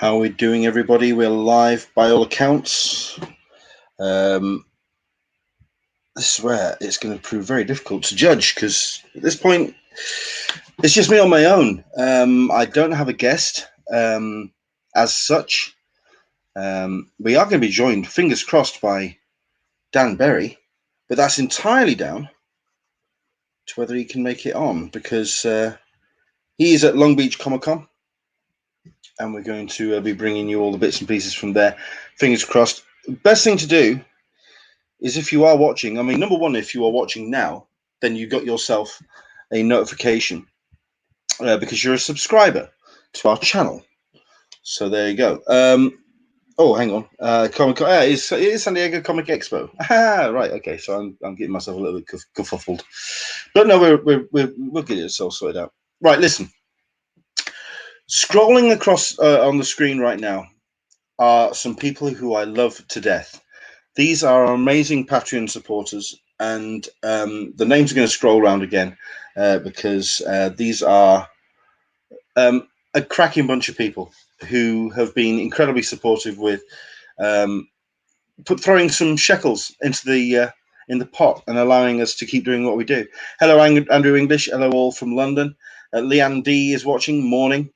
How are we doing, everybody? We're live by all accounts. This is where it's going to prove very difficult to judge because at this point, it's just me on my own. I don't have a guest as such. We are going to be joined, fingers crossed, by Dan Berry, but that's entirely down to whether he can make it on because he is at Long Beach Comic Con. And we're going to be bringing you all the bits and pieces from there. Fingers crossed. Best thing to do is if you are watching, I mean, number one, if you are watching now, then you got yourself a notification because you're a subscriber to our channel. So there you go. Oh, hang on. Comic Con. It is San Diego Comic Expo. Right. Okay. So I'm getting myself a little bit kerfuffled, but no, we'll get it all sorted out. Right. Listen. Scrolling across on the screen right now are some people who I love to death. These are amazing Patreon supporters, and the names are going to scroll around again because these are a cracking bunch of people who have been incredibly supportive with throwing some shekels into the in the pot and allowing us to keep doing what we do. Hello, Andrew English. Hello, all from London. Leanne D is watching. Morning.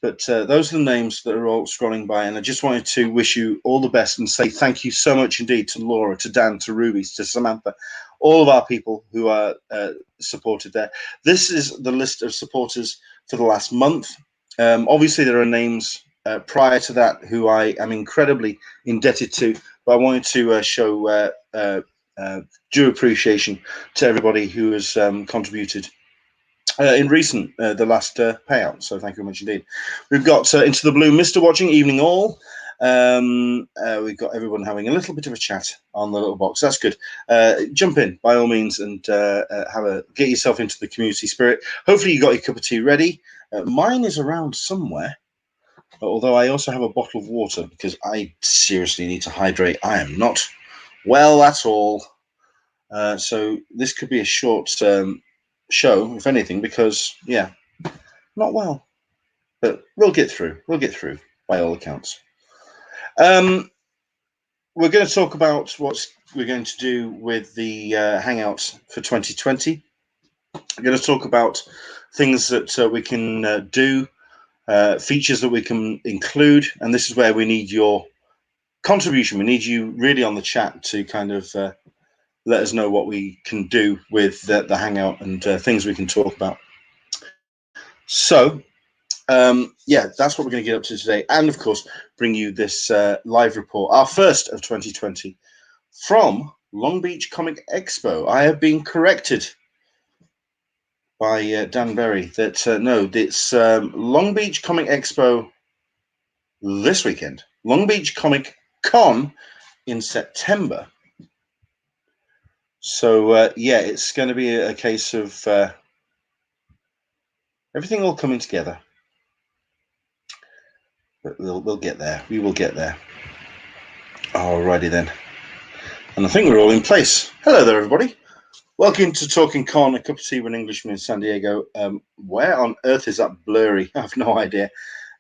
But those are the names that are all scrolling by, and I just wanted to wish you all the best and say thank you so much indeed to Laura, to Dan, to Ruby, to Samantha, all of our people who are supported there. This is the list of supporters for the last month. Obviously, there are names prior to that who I am incredibly indebted to, but I wanted to show due appreciation to everybody who has contributed in recent, the last payout. So thank you very much indeed. We've got Into the Blue Mister watching, evening all. We've got everyone having a little bit of a chat on the little box. That's good. Jump in by all means and get yourself into the community spirit. Hopefully you got your cup of tea ready. Mine is around somewhere, although I also have a bottle of water because I seriously need to hydrate. I am not well at all. So this could be a short show, if anything, because not well, but we'll get through by all accounts. We're going to talk about what we're going to do with the hangouts for 2020. We're going to talk about things that we can do, features that we can include, and this is where we need your contribution. We need you really on the chat to kind of let us know what we can do with the hangout and things we can talk about. So, that's what we're going to get up to today. And, of course, bring you this live report, our first of 2020, from Long Beach Comic Expo. I have been corrected by Dan Berry that, no, it's Long Beach Comic Expo this weekend. Long Beach Comic Con in September. So, it's going to be a case of everything all coming together. But we'll get there. We will get there. Alrighty then. And I think we're all in place. Hello there, everybody. Welcome to Talking Con, a cup of tea with an Englishman in San Diego. Where on earth is that blurry? I have no idea.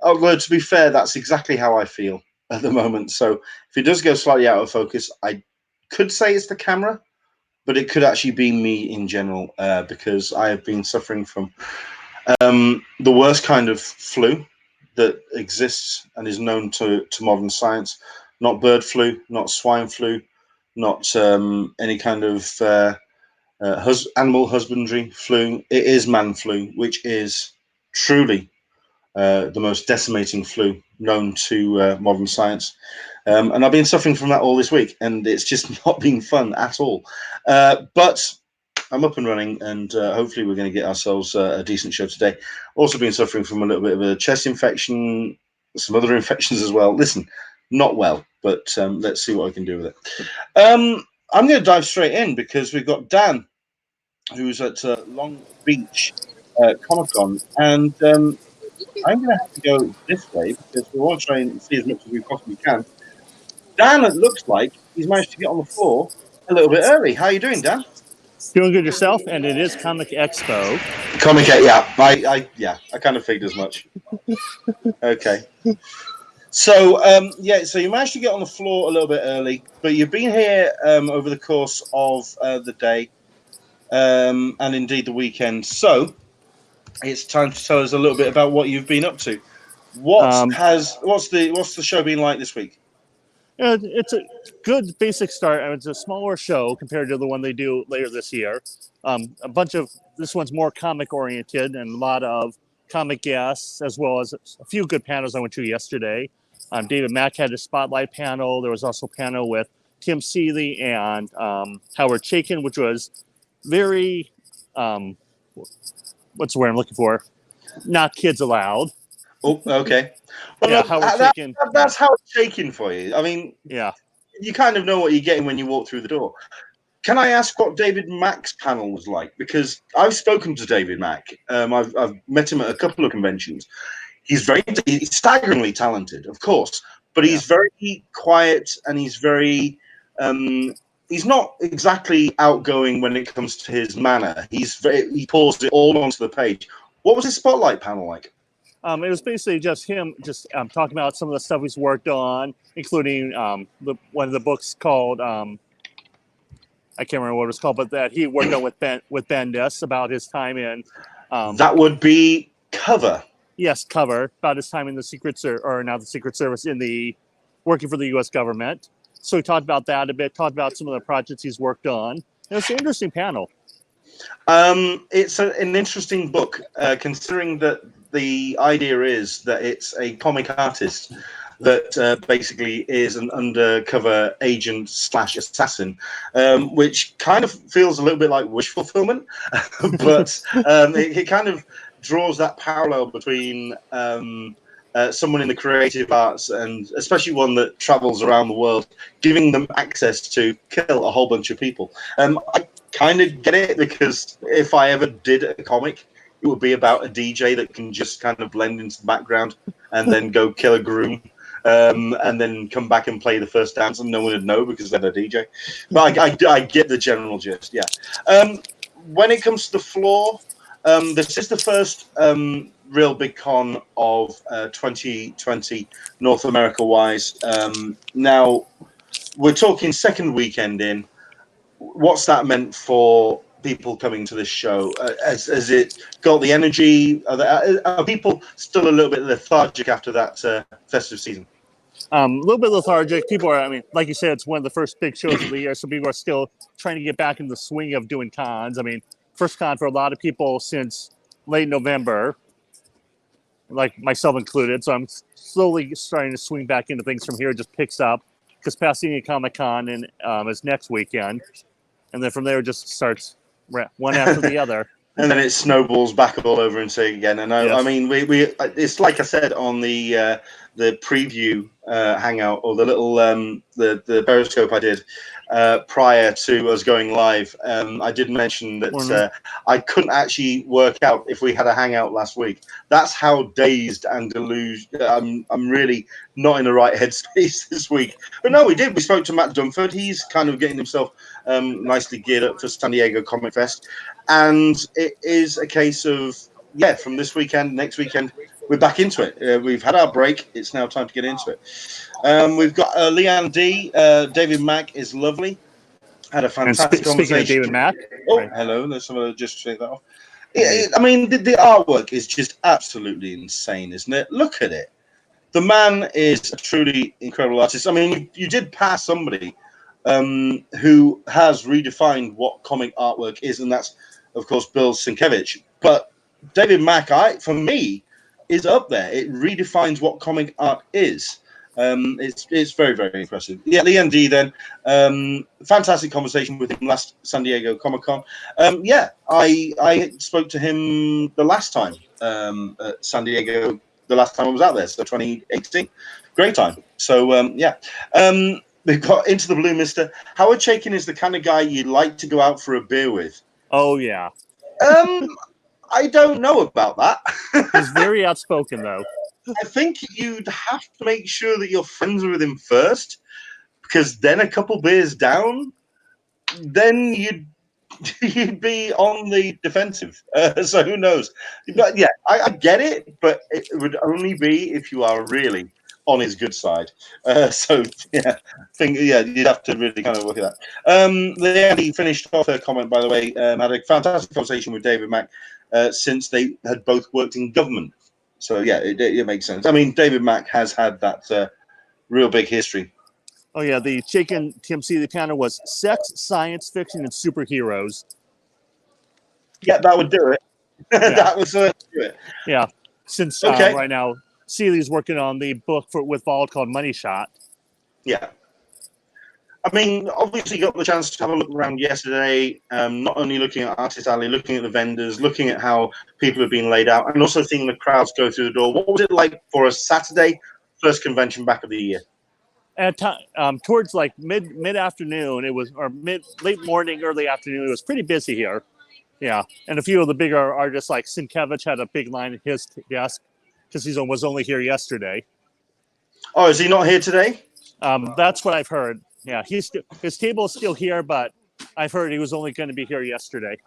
Although, to be fair, that's exactly how I feel at the moment. So if it does go slightly out of focus, I could say it's the camera, but it could actually be me in general because I have been suffering from the worst kind of flu that exists and is known to modern science. Not bird flu, not swine flu, not any kind of animal husbandry flu. It is man flu, which is truly the most decimating flu known to modern science. And I've been suffering from that all this week, and it's just not been fun at all. But I'm up and running, and hopefully we're going to get ourselves a decent show today. Also been suffering from a little bit of a chest infection, some other infections as well. Listen, not well, but let's see what I can do with it. I'm going to dive straight in because we've got Dan, who's at Long Beach Comic Con, and I'm going to have to go this way because we want to try and see as much as we possibly can. Dan, it looks like he's managed to get on the floor a little bit early. How are you doing, Dan? Doing good yourself, and it is Comic Expo. Comic, I kind of figured as much. Okay. So so you managed to get on the floor a little bit early, but you've been here over the course of the day and indeed the weekend. So it's time to tell us a little bit about what you've been up to. What's the show been like this week? It's a good basic start. It's a smaller show compared to the one they do later this year. A bunch of this one's more comic oriented and a lot of comic guests, as well as a few good panels I went to yesterday. David Mack had a spotlight panel. There was also a panel with Tim Seeley and Howard Chaykin, which was very what's the word I'm looking for? Not kids allowed. Oh, okay. Well, Yeah, Howard Chaykin. that's how it's shaking for you. I mean, Yeah. you kind of know what you're getting when you walk through the door. Can I ask what David Mack's panel was like? Because I've spoken to David Mack. I've met him at a couple of conventions. He's staggeringly talented, of course, but he's very quiet and he's very. He's not exactly outgoing when it comes to his manner. He pours it all onto the page. What was his spotlight panel like? It was basically just him talking about some of the stuff he's worked on, including one of the books called I can't remember what it was called, but that he worked on with Bendis about his time in. That would be Cover. Yes, Cover, about his time in the Secret Service in the working for the U.S. government. So he talked about that a bit, talked about some of the projects he's worked on. It was an interesting panel. It's an interesting book, considering that the idea is that it's a comic artist that basically is an undercover agent / assassin, which kind of feels a little bit like wish fulfillment, but it kind of draws that parallel between someone in the creative arts and especially one that travels around the world, giving them access to kill a whole bunch of people. I kind of get it, because if I ever did a comic, it would be about a DJ that can just kind of blend into the background and then go kill a groom, and then come back and play the first dance, and no one would know because they're a DJ. But I get the general gist. Yeah. When it comes to the floor, this is the first real big con of 2020 North America wise. Now we're talking second weekend in. What's that meant for people coming to this show? Has it got the energy? Are people still a little bit lethargic after that festive season? A little bit lethargic. People are, I mean, like you said, it's one of the first big shows of the year, so people are still trying to get back in the swing of doing cons. I mean, first con for a lot of people since late November, like myself included. So I'm slowly starting to swing back into things from here. It just picks up because Pasadena Comic Con is next weekend. And then from there, it just starts one after the other. And then it snowballs back all over into again. And I mean, we it's like I said on the preview hangout, or the little the Periscope I did prior to us going live. I did mention that I couldn't actually work out if we had a hangout last week. That's how dazed and deluged. I'm really not in the right headspace this week. But no, we did. We spoke to Matt Dunford. He's kind of getting himself nicely geared up for San Diego Comic Fest. And it is a case of, from this weekend, next weekend, we're back into it. We've had our break. It's now time to get into it. We've got Leanne D. David Mack is lovely. Had a fantastic conversation. Speaking of David Mack. Oh, hello. There's someone just take that off. I mean, the artwork is just absolutely insane, isn't it? Look at it. The man is a truly incredible artist. I mean, you did pass somebody who has redefined what comic artwork is, and that's, of course, Bill Sienkiewicz. But David Mack, for me, is up there. It redefines what comic art is. It's very, very impressive. Yeah, Lee and D then. Fantastic conversation with him last San Diego Comic Con. I spoke to him the last time at San Diego, the last time I was out there, so 2018. Great time. So, we've got Into the Blue Mister. Howard Chaykin is the kind of guy you'd like to go out for a beer with. Oh, yeah. I don't know about that. He's very outspoken, though. I think you'd have to make sure that you're friends with him first, because then a couple beers down, then you'd be on the defensive. So who knows? But yeah, I get it, but it would only be if you are really on his good side. So you'd have to really kind of look at that. Leanne finished off her comment, by the way. Had a fantastic conversation with David Mack since they had both worked in government. So yeah, it makes sense. I mean, David Mack has had that real big history. Oh yeah, the Chicken TMC, the panel was sex, science fiction, and superheroes. Yeah, that would do it. That would certainly do it. Yeah, since Okay. right now Seeley's working on the book with Bald called Money Shot. Yeah. I mean, obviously, you got the chance to have a look around yesterday, not only looking at Artist Alley, looking at the vendors, looking at how people have been laid out, and also seeing the crowds go through the door. What was it like for a Saturday, first convention back of the year? At towards like mid afternoon, it was, or late morning, early afternoon, it was pretty busy here. Yeah, and a few of the bigger artists like Sienkiewicz had a big line at his desk because he was only here yesterday. Oh, is he not here today? That's what I've heard. Yeah, his table is still here, but I've heard he was only going to be here yesterday.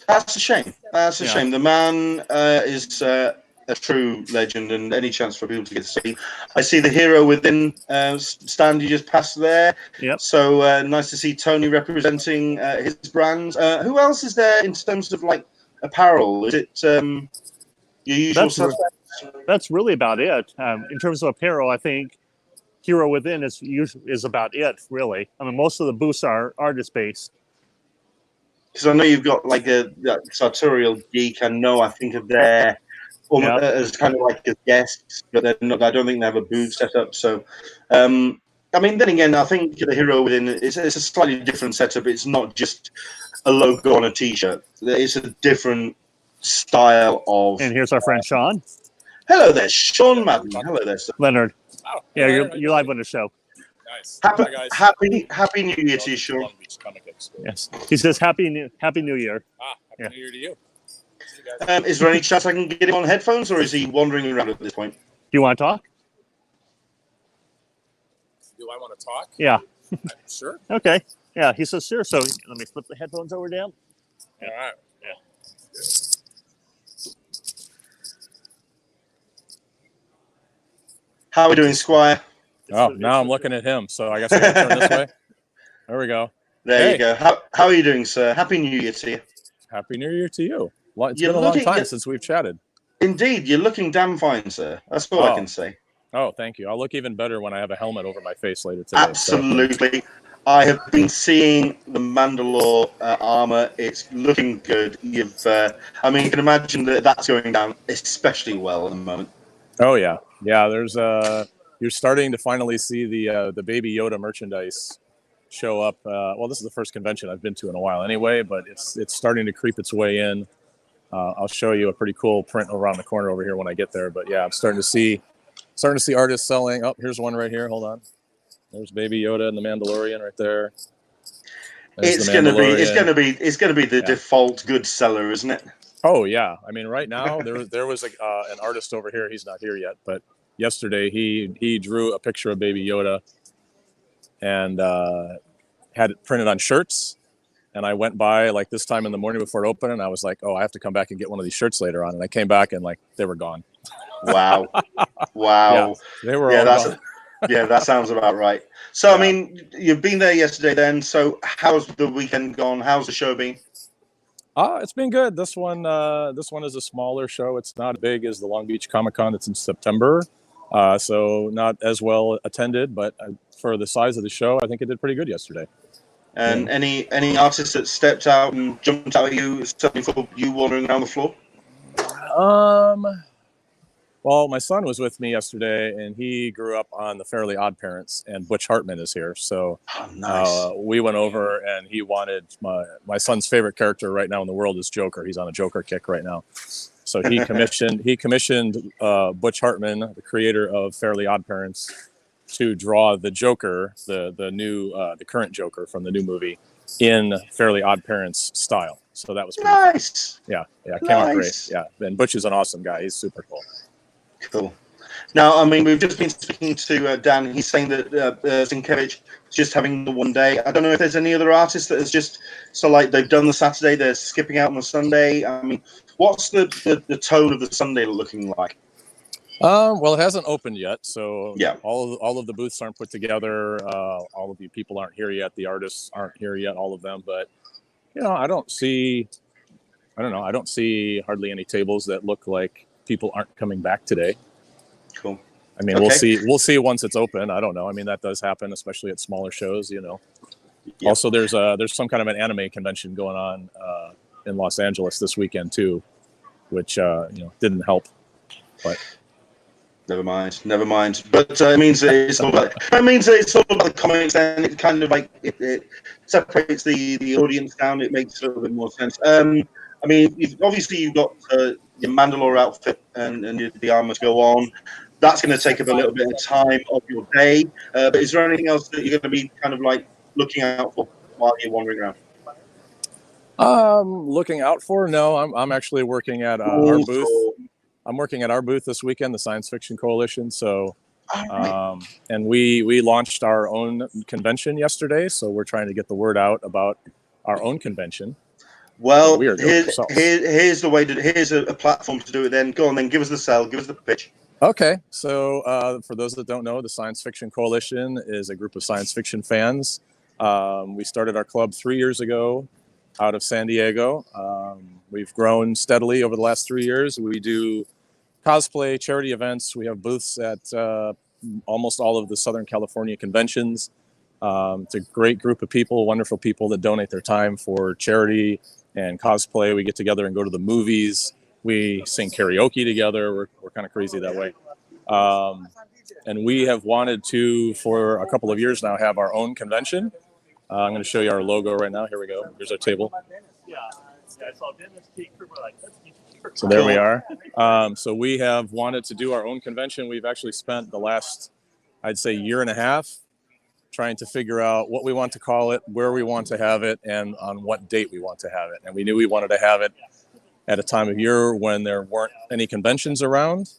That's a shame. That's a shame. The man is a true legend, and any chance for people to get to see. I see the Hero Within stand you just passed there. Yep. So nice to see Tony representing his brands. Who else is there in terms of like apparel? Is it your usual suspects? That's really about it. In terms of apparel, I think Hero Within is about it, really. I mean, most of the booths are artist based. Because I know you've got like a sartorial geek. I think of their as kind of like as guests, but they're not. I don't think they have a booth set up. So, I mean, then again, I think the Hero Within it's a slightly different setup. It's not just a logo on a T-shirt. It's a different style of. And here's our friend Sean. Hello there, Sean Madden. Hello there, sir. Leonard. Oh, yeah, you're live on the show. Nice. Happy New Year to you, Sean. Yes, he says Happy New Year. Happy New Year to you. Is there any chance I can get him on headphones, or is he wandering around at this point? Do you want to talk? Do I want to talk? Yeah. Sure. Okay. Yeah, he says sure. So let me flip the headphones over down. All right. Yeah. How are we doing, Squire? Oh, now I'm looking at him, so I guess I gotta turn this way. There we go. There you go. How are you doing, sir? Happy New Year to you. Happy New Year to you. It's been a long time since we've chatted. Indeed, you're looking damn fine, sir. That's all I can say. Oh, thank you. I'll look even better when I have a helmet over my face later today. Absolutely. So. I have been seeing the Mandalore armor. It's looking good. You can imagine that's going down especially well at the moment. Oh yeah, yeah. There's you're starting to finally see the Baby Yoda merchandise show up. Well, this is the first convention I've been to in a while, anyway. But it's starting to creep its way in. I'll show you a pretty cool print around the corner over here when I get there. But yeah, I'm starting to see artists selling. Oh, here's one right here. Hold on. There's Baby Yoda and the Mandalorian right there. It's gonna be the default good seller, isn't it? Oh yeah. I mean, right now there was an artist over here. He's not here yet, but yesterday he drew a picture of Baby Yoda and had it printed on shirts. And I went by like this time in the morning before it opened, and I was like, "Oh, I have to come back and get one of these shirts later on." And I came back and like they were gone. Wow. Yeah, they were all gone. That sounds about right. So, I mean, you've been there yesterday then. So how's the weekend gone? How's the show been? It's been good. This one is a smaller show. It's not as big as the Long Beach Comic Con. It's in September. So not as well attended, but for the size of the show, I think it did pretty good yesterday. And any artists that stepped out and jumped out at you, certainly for you wandering around the floor? Well, my son was with me yesterday, and he grew up on the Fairly Odd Parents, and Butch Hartman is here. So nice. We went over, and he wanted my son's favorite character right now in the world is Joker. He's on a Joker kick right now. So he commissioned Butch Hartman, the creator of Fairly Odd Parents, to draw the Joker, the current Joker from the new movie, in Fairly Odd Parents style. So that was nice. Fun. Yeah, it came out great. Yeah, and Butch is an awesome guy. He's super cool. Cool. Now, I mean, we've just been speaking to Dan. He's saying that Sienkiewicz is just having the one day. I don't know if there's any other artists that is just like they've done the Saturday, they're skipping out on the Sunday. I mean, what's the tone of the Sunday looking like? Well, it hasn't opened yet, so Yeah. all of the booths aren't put together. All of the people aren't here yet. The artists aren't here yet. All of them, but I don't see. I don't know. I don't see hardly any tables that look like people aren't coming back today. Cool. I mean, we'll see. We'll see once it's open. I don't know. I mean, that does happen, especially at smaller shows. Yep. Also, there's some kind of an anime convention going on in Los Angeles this weekend too, which didn't help. But never mind. But it means that it's all about. It means that it's all about the comics, and it kind of like it separates the audience down. It makes a little bit more sense. I mean, you've got your Mandalore outfit and the armors go on. That's going to take up a little bit of time of your day. But is there anything else that you're going to be kind of like looking out for while you're wandering around? Looking out for? No, I'm actually working at our booth. I'm working at our booth this weekend, the Science Fiction Coalition. So, and we launched our own convention yesterday. So we're trying to get the word out about our own convention. Well, here's the way here's a platform to do it. Then go on, then give us the sell, give us the pitch. Okay, so for those that don't know, the Science Fiction Coalition is a group of science fiction fans. We started our club 3 years ago out of San Diego. We've grown steadily over the last 3 years. We do cosplay, charity events. We have booths at almost all of the Southern California conventions. It's a great group of people, wonderful people that donate their time for charity and cosplay. We get together and go to the movies. We sing karaoke together. We're kind of crazy that way. And we have wanted to, for a couple of years now, have our own convention. I'm going to show you our logo right now. Here we go. Here's our table. So there we are. So we have wanted to do our own convention. We've actually spent the last, I'd say, year and a half trying to figure out what we want to call it, where we want to have it, and on what date we want to have it. And we knew we wanted to have it at a time of year when there weren't any conventions around.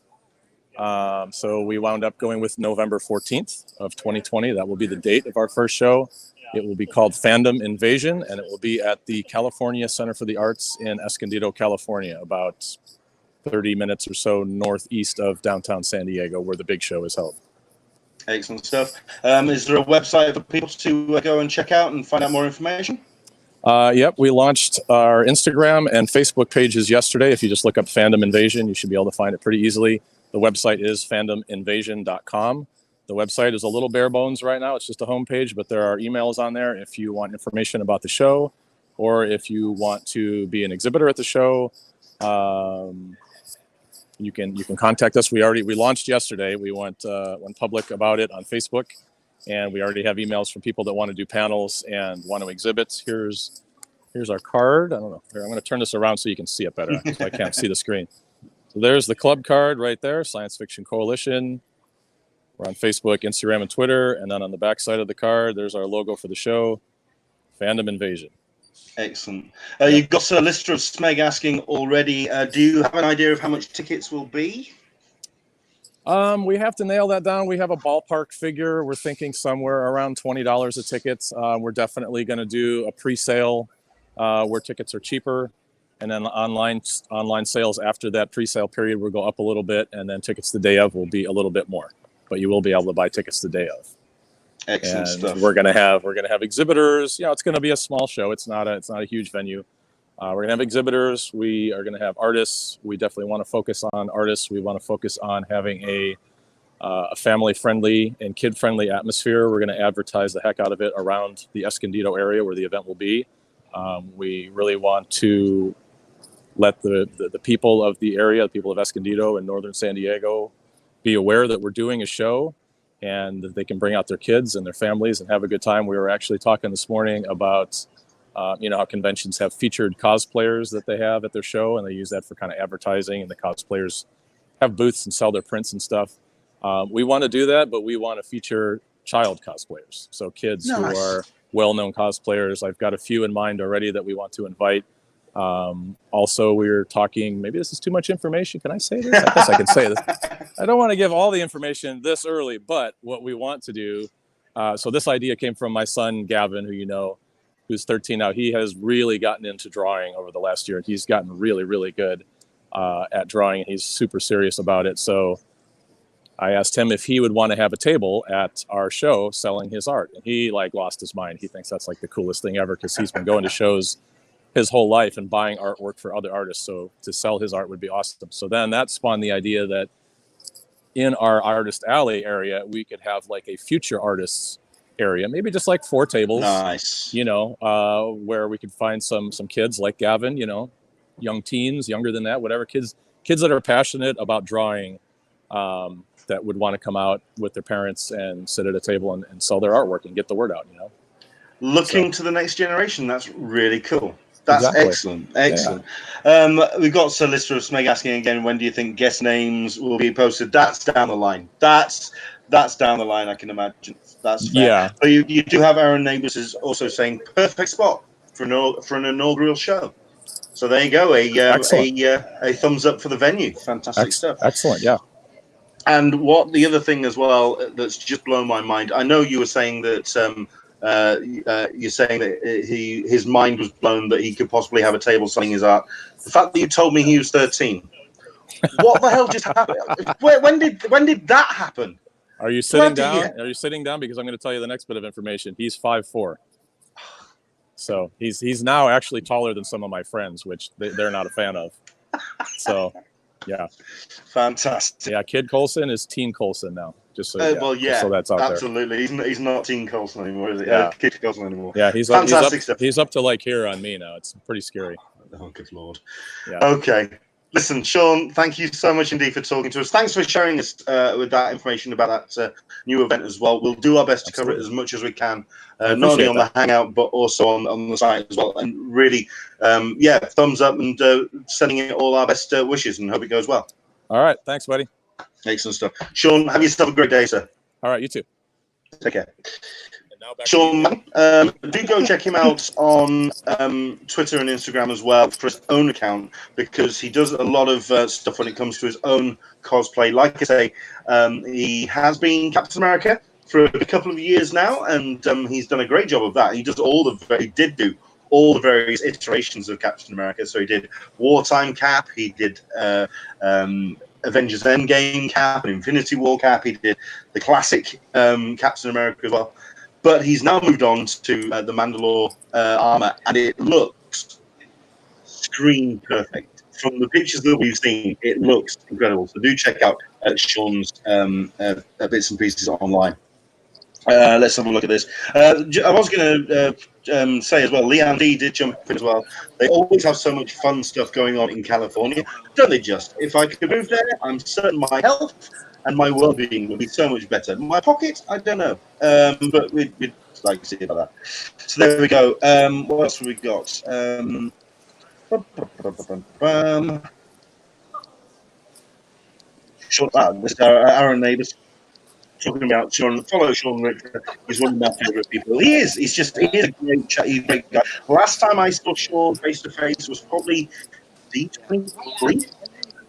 So we wound up going with November 14th of 2020. That will be the date of our first show. It will be called Fandom Invasion, and it will be at the California Center for the Arts in Escondido, California, about 30 minutes or so northeast of downtown San Diego, where the big show is held. Excellent stuff. Is there a website for people to go and check out and find out more information? Yep, we launched our Instagram and Facebook pages yesterday. If you just look up Fandom Invasion, you should be able to find it pretty easily. The website is fandominvasion.com. The website is a little bare bones right now. It's just a homepage, but there are emails on there if you want information about the show, or if you want to be an exhibitor at the show. You can contact us. We launched yesterday. We went public about it on Facebook, and we already have emails from people that want to do panels and want to exhibit. Here's our card. I don't know. Here, I'm going to turn this around so you can see it better. So I can't see the screen. So there's the club card right there, Science Fiction Coalition. We're on Facebook, Instagram, and Twitter. And then on the back side of the card, there's our logo for the show, Fandom Invasion. Excellent. You've got a listener of Smeg asking already, do you have an idea of how much tickets will be? We have to nail that down. We have a ballpark figure. We're thinking somewhere around $20 a ticket. We're definitely going to do a pre-sale where tickets are cheaper. And then online sales after that pre-sale period will go up a little bit. And then tickets the day of will be a little bit more. But you will be able to buy tickets the day of. Excellent stuff. We're gonna have exhibitors. It's gonna be a small show. It's not a huge venue. We're gonna have exhibitors. We are gonna have artists. We definitely want to focus on artists. We want to focus on having a family-friendly and kid-friendly atmosphere. We're gonna advertise the heck out of it around the Escondido area where the event will be. We really want to let the people of the area, the people of Escondido and northern San Diego, be aware that we're doing a show, and that they can bring out their kids and their families and have a good time. We were actually talking this morning about, how conventions have featured cosplayers that they have at their show, and they use that for kind of advertising, and the cosplayers have booths and sell their prints and stuff. We want to do that, but we want to feature child cosplayers. So kids who are well-known cosplayers. I've got a few in mind already that we want to invite. Also, we were talking, maybe this is too much information. Can I say this? I guess I can say this. I don't want to give all the information this early, but what we want to do, so this idea came from my son, Gavin, who you know, who's 13 now. He has really gotten into drawing over the last year, and he's gotten really, really good at drawing, and he's super serious about it. So I asked him if he would want to have a table at our show selling his art. And he like lost his mind. He thinks that's like the coolest thing ever because he's been going to shows his whole life and buying artwork for other artists. So to sell his art would be awesome. So then that spawned the idea that in our artist alley area, we could have like a future artists area, maybe just like 4 tables, Nice. you know, where we could find some kids like Gavin, you know, young teens, younger than that, whatever, kids that are passionate about drawing, that would want to come out with their parents and sit at a table and sell their artwork and get the word out, you know. Looking to the next generation, that's really cool. That's Exactly. excellent. We've got Solicitor of Smeg asking again, when do you think guest names will be posted? That's down the line. That's down the line, I can imagine. That's fair. Yeah. But you do have Aaron Neighbours is also saying perfect spot for an inaugural show. So there you go, a thumbs up for the venue. Fantastic stuff. Excellent, yeah. And what the other thing as well that's just blown my mind. I know you were saying that you're saying that his mind was blown that he could possibly have a table selling his art. The fact that you told me he was 13. What the hell just happened? When did that happen? Are you sitting down? Are you sitting down? Because I'm going to tell you the next bit of information. He's 5'4". So he's now actually taller than some of my friends, which they're not a fan of. So, yeah. Fantastic. Yeah, Kid Colson is Teen Colson now. Just so, well, yeah, so that's out absolutely. There. He's not Teen Colson anymore, is he? Yeah. Kid Colson anymore. Yeah, he's up to like here on me now. It's pretty scary. Oh, good Lord. Yeah. Okay. Listen, Sean, thank you so much indeed for talking to us. Thanks for sharing us with that information about that new event as well. We'll do our best to cover it as much as we can, not only on the Hangout, but also on the site as well. And really, thumbs up and sending it all our best wishes and hope it goes well. All right. Thanks, buddy. Excellent stuff. Sean, have yourself a great day, sir. All right. You too. Take care. Sean, do go check him out on Twitter and Instagram as well for his own account, because he does a lot of stuff when it comes to his own cosplay. Like I say, he has been Captain America for a couple of years now, and he's done a great job of that. He did do all the various iterations of Captain America. So he did Wartime Cap, he did Avengers Endgame Cap, and Infinity War Cap. He did the classic Captain America as well. But he's now moved on to the Mandalore armor, and it looks screen perfect. From the pictures that we've seen, it looks incredible. So do check out Sean's bits and pieces online. Let's have a look at this. I was going to say as well, Leanne D did jump in as well. They always have so much fun stuff going on in California, don't they just? If I could move there, I'm certain my health and my well-being would be so much better. My pocket, I don't know. But we'd like to see about that. So there we go. What else have we got? This is Aaron Neighbours talking about Sean. Follow Sean Richter. He's one of my favourite people. He is a great chat. He's a great guy. Last time I saw Sean face to face was probably D23.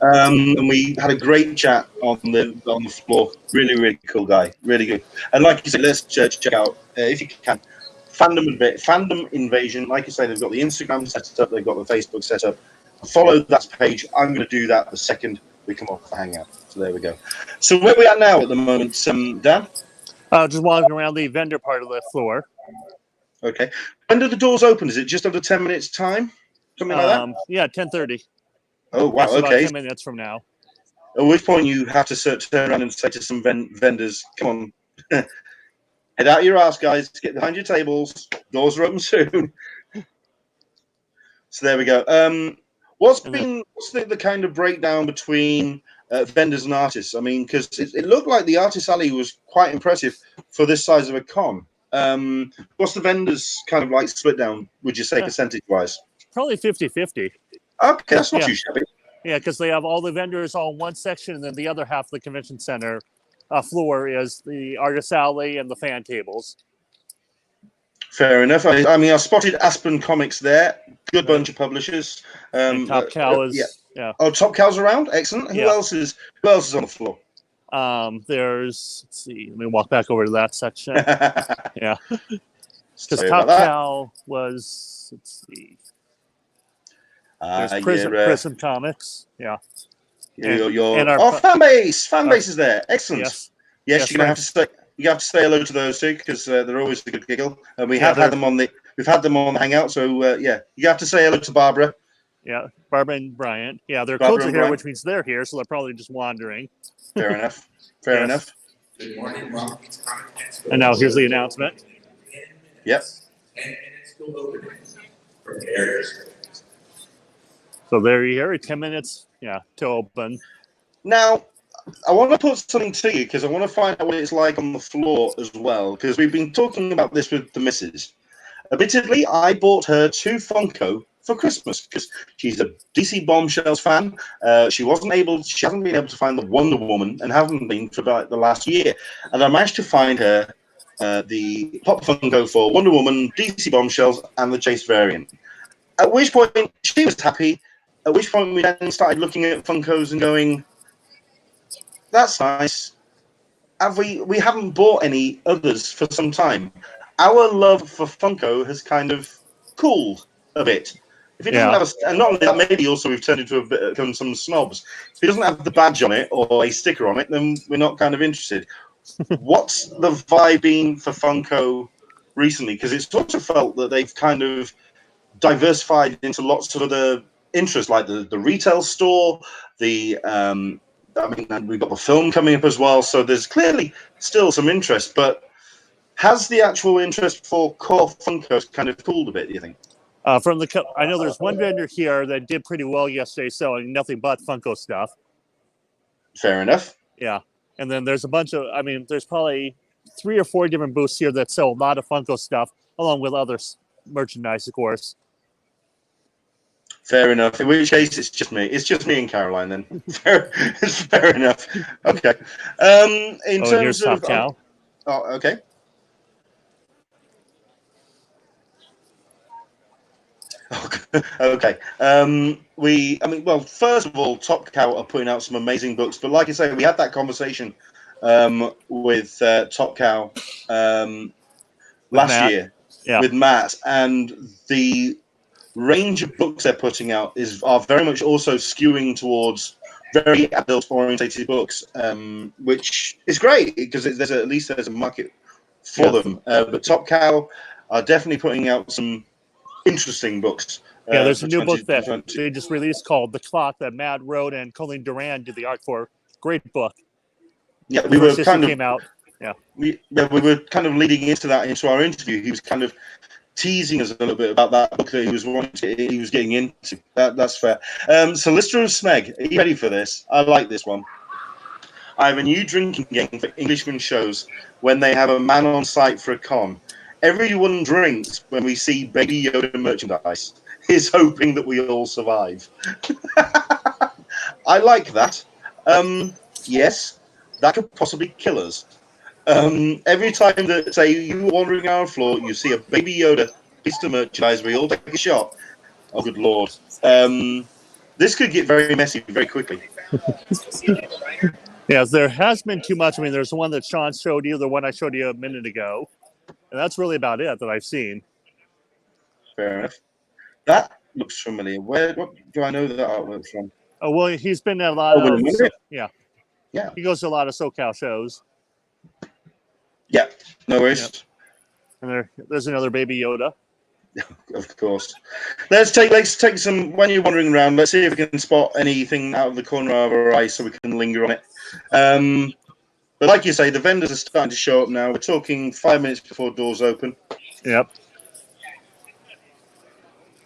And we had a great chat on the floor. Really, really cool guy. Really good. And like you said, let's check out if you can. Fandom Invasion. Like you say, they've got the Instagram set up. They've got the Facebook set up. Follow that page. I'm going to do that the second we come off the Hangout. So there we go. So where are we at now at the moment, Dan? Just walking around the vendor part of the floor. Okay. When do the doors open? Is it just under 10 minutes time? Something like that? Yeah, 10:30. Oh, wow. That's okay. about 10 minutes from now. At which point you have to turn around and say to some vendors, come on, head out your ass, guys. Get behind your tables. Doors are open soon. So there we go. What's the kind of breakdown between vendors and artists? I mean, because it looked like the Artist Alley was quite impressive for this size of a con. What's the vendors kind of like split down, would you say, percentage-wise? Probably 50-50. Okay, that's not too shabby. Yeah, because they have all the vendors all in one section, and then the other half of the convention center floor is the Artist Alley and the fan tables. Fair enough. I mean, I spotted Aspen Comics there. Good bunch of publishers. Top Cow is Oh, Top Cow's around. Excellent. Who else is on the floor? There's, let's see. Let me walk back over to that section. Yeah, because Top Cow was, let's see. There's Prism Comics. Yeah. Your our fan base is there. Excellent. Yes. Yes, you're gonna have to say hello to those two because they're always a good giggle, and we've had them on the hangout. So yeah, you have to say hello to Barbara. Yeah, Barbara and Bryant. Yeah, their Barbara codes are and here, Bryant. which means they're here, so they're probably just wandering. Fair enough. Fair enough. Good morning, Rob. And now here's the announcement. Yep. And it's still open for areas. So there you are, 10 minutes, to open. Now, I want to put something to you because I want to find out what it's like on the floor as well, because we've been talking about this with the missus. Admittedly, I bought her 2 Funko for Christmas because she's a DC Bombshells fan. She hasn't been able to find the Wonder Woman and hasn't been for about the last year. And I managed to find her the Pop Funko for Wonder Woman, DC Bombshells, and the Chase variant. At which point she was happy. At which point we then started looking at Funkos and going, "That's nice. We haven't bought any others for some time. Our love for Funko has kind of cooled a bit. If it doesn't have and not only that, maybe also we've turned into become some snobs. If it doesn't have the badge on it or a sticker on it, then we're not kind of interested." What's the vibe been for Funko recently? Because it's also felt that they've kind of diversified into lots of other interests, like the retail store, we've got the film coming up as well, so there's clearly still some interest, but has the actual interest for core Funkos kind of cooled a bit, do you think? I know there's one vendor here that did pretty well yesterday selling nothing but Funko stuff. Fair enough. Yeah. And then there's a bunch of, there's probably 3 or 4 different booths here that sell a lot of Funko stuff, along with other merchandise, of course. Fair enough. In which case, it's just me. It's just me and Caroline then. It's fair enough. Okay. In terms of Top Cow. Okay. Okay. Well, first of all, Top Cow are putting out some amazing books, but like I say, we had that conversation with Top Cow last year with Matt, and the range of books they're putting out are very much also skewing towards very adult-orientated books, which is great because there's a market for them. But Top Cow are definitely putting out some interesting books. There's a new book that they just released called The Clock that Matt wrote and Colleen Duran did the art for. Great book. Yeah, we were kind of came out. Yeah, we were kind of leading into our interview. He was kind of teasing us a little bit about that book that he was getting into. That's fair. So, Lister of Smeg, are you ready for this? I like this one. I have a new drinking game for Englishman shows when they have a man on site for a con. Everyone drinks when we see Baby Yoda merchandise. He's hoping that we all survive. I like that. Yes, that could possibly kill us. Every time that, say, you were wandering our floor, you see a Baby Yoda piece of merchandise, we all take a shot. Oh, good Lord. This could get very messy very quickly. Yeah, there has been too much. There's the one that Sean showed you, the one I showed you a minute ago. And that's really about it that I've seen. Fair enough. That looks familiar. What do I know that artwork from? Oh, well, he's been at a lot of... Yeah. He goes to a lot of SoCal shows. Yeah, no worries. Yep. And there's another Baby Yoda. Of course. Let's take some, when you're wandering around, let's see if we can spot anything out of the corner of our eye so we can linger on it. But like you say, the vendors are starting to show up now. We're talking 5 minutes before doors open. Yep.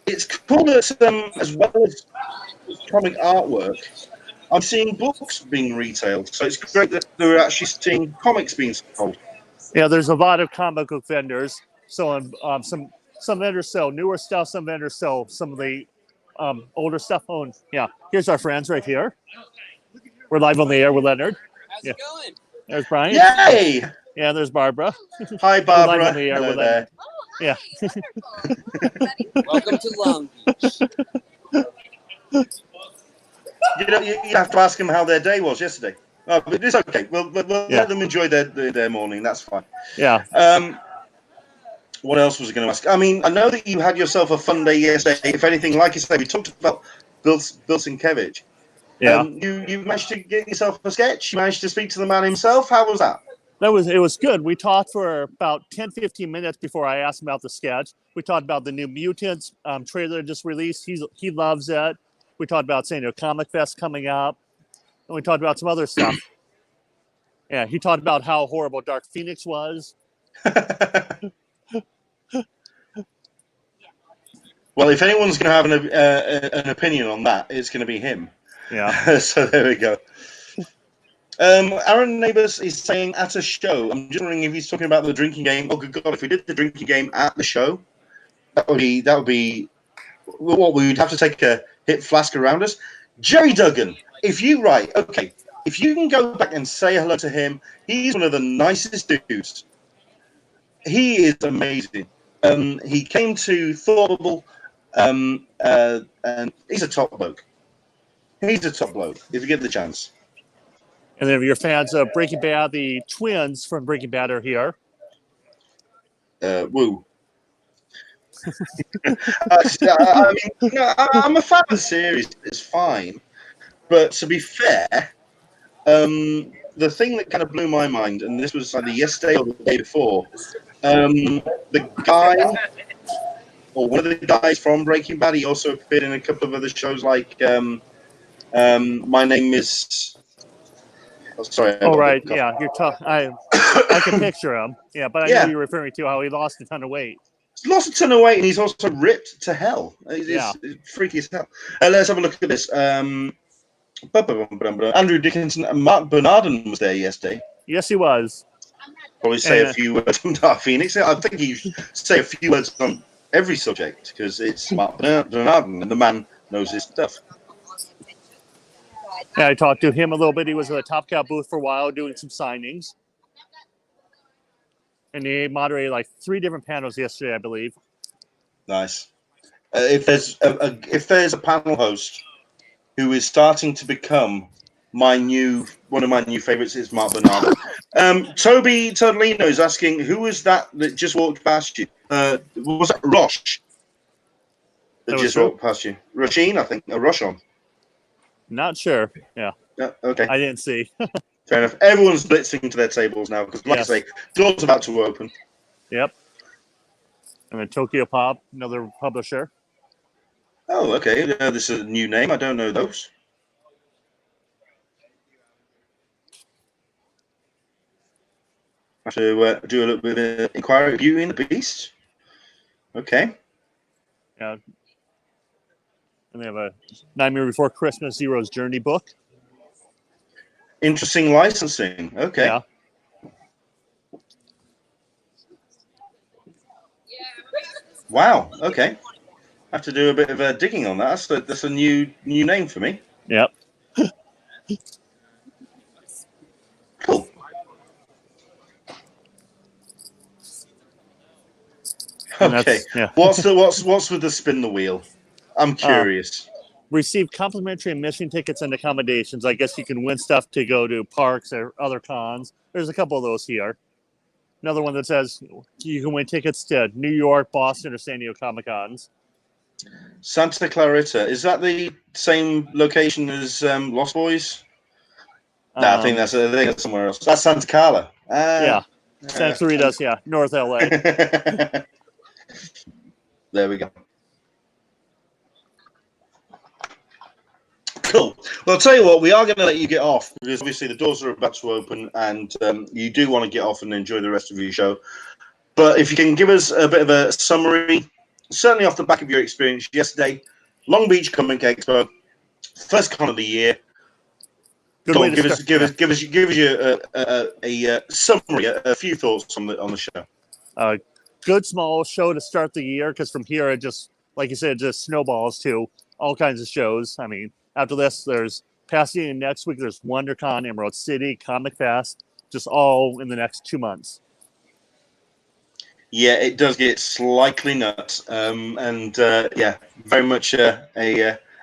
It's cool that as well as comic artwork, I'm seeing books being retailed. So it's great that we're actually seeing comics being sold. Yeah, there's a lot of comic book vendors selling some vendors sell newer stuff, some vendors sell some of the older stuff. Here's our friends right here. We're live on the air with Leonard. How's it going? There's Brian. Yay! Yeah, there's Barbara. Hi, Barbara. Live on the air Hello with there. Yeah. Welcome to Long Beach. You have to ask them how their day was yesterday. Oh, but it's okay. We'll let them enjoy their morning. That's fine. Yeah. What else was I going to ask? I know that you had yourself a fun day yesterday. If anything, like I say, we talked about Bill Sienkiewicz. Yeah. You managed to get yourself a sketch. You managed to speak to the man himself. How was that? It was good. We talked for about 10, 15 minutes before I asked him about the sketch. We talked about the new Mutants trailer just released. He loves it. We talked about San Diego Comic Fest coming up, and we talked about some other stuff. Yeah, he talked about how horrible Dark Phoenix was. Well, if anyone's going to have an opinion on that, it's going to be him. Yeah. So there we go. Aaron Neighbours is saying at a show. I'm just wondering if he's talking about the drinking game. Oh, good God! If we did the drinking game at the show, that would be what we would have to take a hit flask around us. Jerry Duggan, if you can go back and say hello to him, he's one of the nicest dudes. He is amazing. He came to Thought Bubble, and he's a top bloke. He's a top bloke if you get the chance. And then if you're fans of Breaking Bad, the twins from Breaking Bad are here. Woo. I'm a fan of the series. It's fine. But to be fair, the thing that kind of blew my mind, and this was either yesterday or the day before, the guy, or one of the guys from Breaking Bad, he also appeared in a couple of other shows like My Name Is... Oh, sorry. Oh, right. Yeah, you're tough. I can picture him. Yeah, but I know you're referring to how he lost a ton of weight. He's lost a ton of weight, and he's also ripped to hell. It's freaky as hell. Let's have a look at this. Andrew Dickinson and Mark Bernardin was there yesterday. Yes, he was. Probably say a few words on Dark Phoenix. I think he should say a few words on every subject because it's Mark Bernardin, and the man knows his stuff. Yeah, I talked to him a little bit. He was at the Top Cow booth for a while doing some signings. And he moderated like 3 different panels yesterday, I believe. Nice. If there's a panel host who is starting to become one of my new favorites, is Mark Bernardin. Toby Todolino is asking, who was that just walked past you? Was that Rosh that just walked past you? Roshin, I think, or Roshon. Not sure. Yeah. Okay. I didn't see. Fair enough. Everyone's blitzing to their tables now because, like I say, doors about to open. Yep. And then Tokyo Pop, another publisher. Oh, okay. This is a new name. I don't know those. I have to do a little bit of inquiry. Beauty and the Beast. Okay. Yeah. And they have a Nightmare Before Christmas Zero's Journey book. Interesting licensing. Okay. Yeah. Wow. Okay. I have to do a bit of digging on that. That's a new name for me. Yep. Cool. Okay. Yeah. What's with the spin the wheel? I'm curious. Receive complimentary admission tickets and accommodations. I guess you can win stuff to go to parks or other cons. There's a couple of those here. Another one that says you can win tickets to New York, Boston, or San Diego Comic Cons. Santa Clarita, is that the same location as Lost Boys? No, I think that's somewhere else. That's Santa Carla. Yeah, Santa Clarita's, North LA. There we go. Cool. Well, I'll tell you what, we are going to let you get off because obviously the doors are about to open and you do want to get off and enjoy the rest of your show. But if you can give us a bit of a summary, certainly off the back of your experience yesterday, Long Beach Comic Expo, first con of the year. Give us a summary, a few thoughts on the show. Good small show to start the year because from here it just, like you said, just snowballs to all kinds of shows. I mean, after this, there's Pasadena next week. There's WonderCon, Emerald City, Comic Fest, just all in the next 2 months. Yeah, it does get slightly nuts, very much an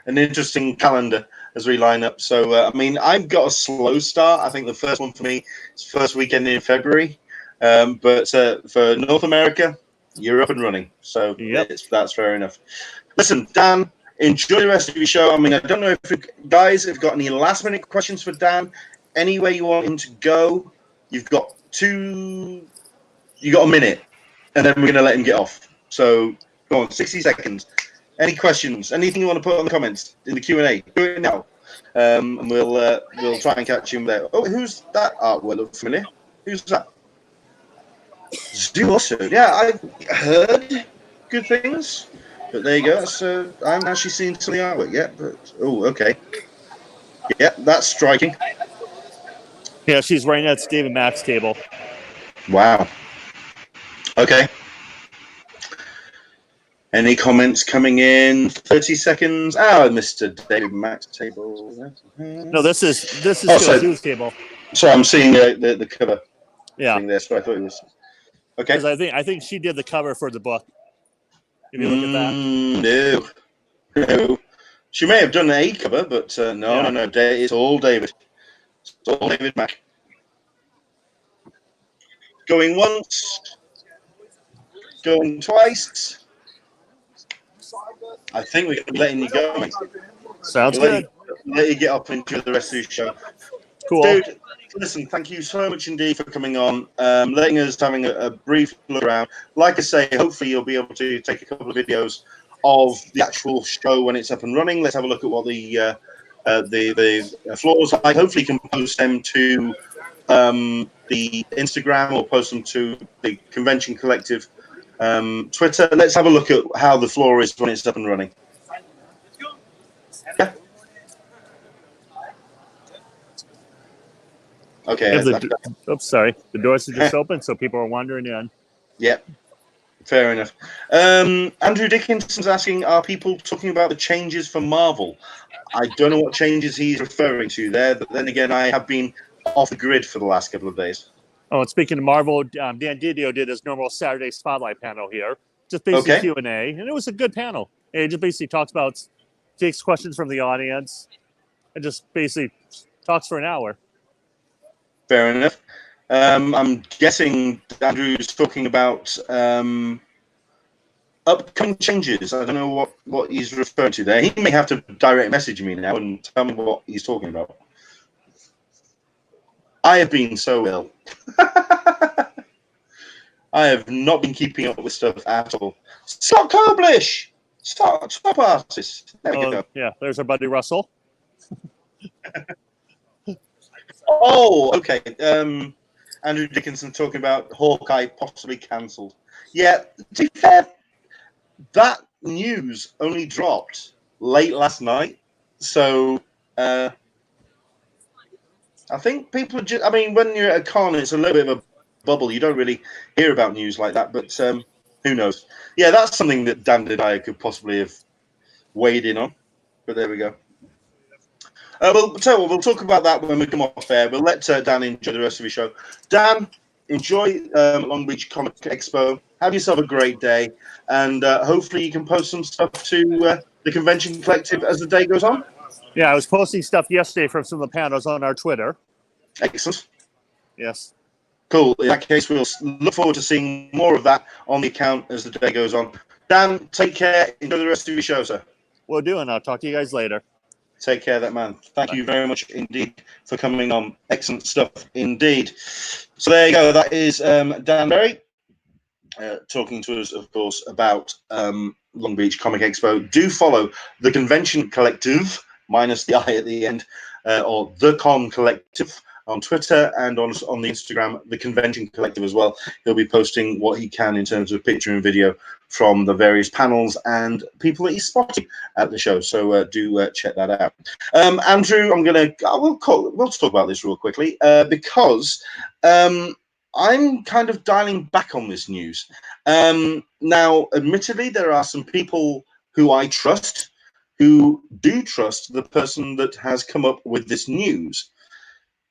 interesting calendar as we line up. So, I mean, I've got a slow start. I think the first one for me is first weekend in February, but for North America, you're up and running. So that's fair enough. Listen, Dan, enjoy the rest of your show. I mean, I don't know if you guys have got any last-minute questions for Dan. Anywhere you want him to go, you've got a minute, and then we're going to let him get off. So, go on, 60 seconds. Any questions? Anything you want to put on the comments in the Q&A? Do it now, and we'll try and catch him there. Oh, who's that artwork? Looks familiar. Who's that? Zoo also. Yeah, I've heard good things, but there you go. So I haven't actually seen some of the artwork yet. But okay. Yeah, that's striking. Yeah, she's right at David Mack's table. Wow. Okay. Any comments coming in? 30 seconds. Mr. David Mack's table. No, this is Zoo's table. So I'm seeing the cover thing there. So I thought it was okay. Because I think she did the cover for the book. If you look at that. No. She may have done a cover, but no. It's all David. It's all David Mack. Going once. Going twice. I think we're going to be letting you go, mate. Sounds good. Let you get up and enjoy the rest of the show. Cool. Dude, listen, thank you so much indeed for coming on, letting us having a brief look around. Like I say, hopefully you'll be able to take a couple of videos of the actual show when it's up and running. Let's have a look at what the floors are like. Hopefully you can post them to the Instagram or post them to the Convention Collective Twitter. Let's have a look at how the floor is when it's up and running. Yeah. Okay. Oops, sorry. The doors are just open, so people are wandering in. Yeah. Fair enough. Andrew Dickinson's asking, are people talking about the changes for Marvel? I don't know what changes he's referring to there, but then again, I have been off the grid for the last couple of days. Oh, and speaking of Marvel, Dan Didio did his normal Saturday Spotlight panel here. Just basically Q&A, and it was a good panel. It just basically takes questions from the audience, and just basically talks for an hour. Fair enough. I'm guessing Andrew's talking about upcoming changes. I don't know what he's referring to there. He may have to direct message me now and tell me what he's talking about. I have been so ill. I have not been keeping up with stuff at all. Stop Koblish! Stop artist. There we go. Yeah, there's our buddy Russell. Oh, okay. Andrew Dickinson talking about Hawkeye possibly cancelled. Yeah, to be fair, that news only dropped late last night. So I think people are just, I mean, when you're at a con, it's a little bit of a bubble. You don't really hear about news like that, but who knows? Yeah, that's something that Dan and I could possibly have weighed in on. But there we go. We'll talk about that when we come off air. We'll let Dan enjoy the rest of his show. Dan, enjoy Long Beach Comic Expo. Have yourself a great day, and hopefully you can post some stuff to the Convention Collective as the day goes on. Yeah, I was posting stuff yesterday from some of the panels on our Twitter. Excellent. Yes. Cool. In that case, we'll look forward to seeing more of that on the account as the day goes on. Dan, take care. Enjoy the rest of your show, sir. Will do, and I'll talk to you guys later. Take care, that man. Thank you very much indeed for coming on. Excellent stuff indeed. So there you go. That is Dan Berry talking to us, of course, about Long Beach Comic Expo. Do follow the Convention Collective, minus the I at the end, or the Con Collective on Twitter and on the Instagram, the Convention Collective as well. He'll be posting what he can in terms of picture and video from the various panels and people that he's spotting at the show. So do check that out. Andrew, we'll talk about this real quickly because I'm kind of dialing back on this news. Now, admittedly, there are some people who I trust who do trust the person that has come up with this news.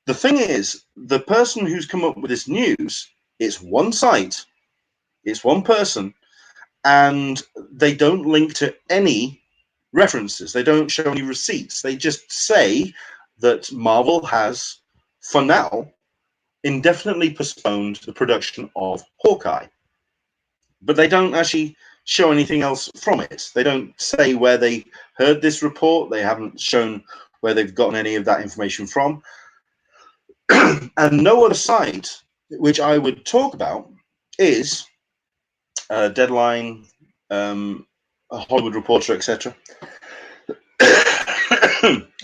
The thing is, the person who's come up with this news, it's one site, it's one person, and they don't link to any references. They don't show any receipts. They just say that Marvel has, for now, indefinitely postponed the production of Hawkeye. But they don't actually show anything else from it. They don't say where they heard this report. They haven't shown where they've gotten any of that information from. And no other site which I would talk about is Deadline, a Hollywood Reporter, etc.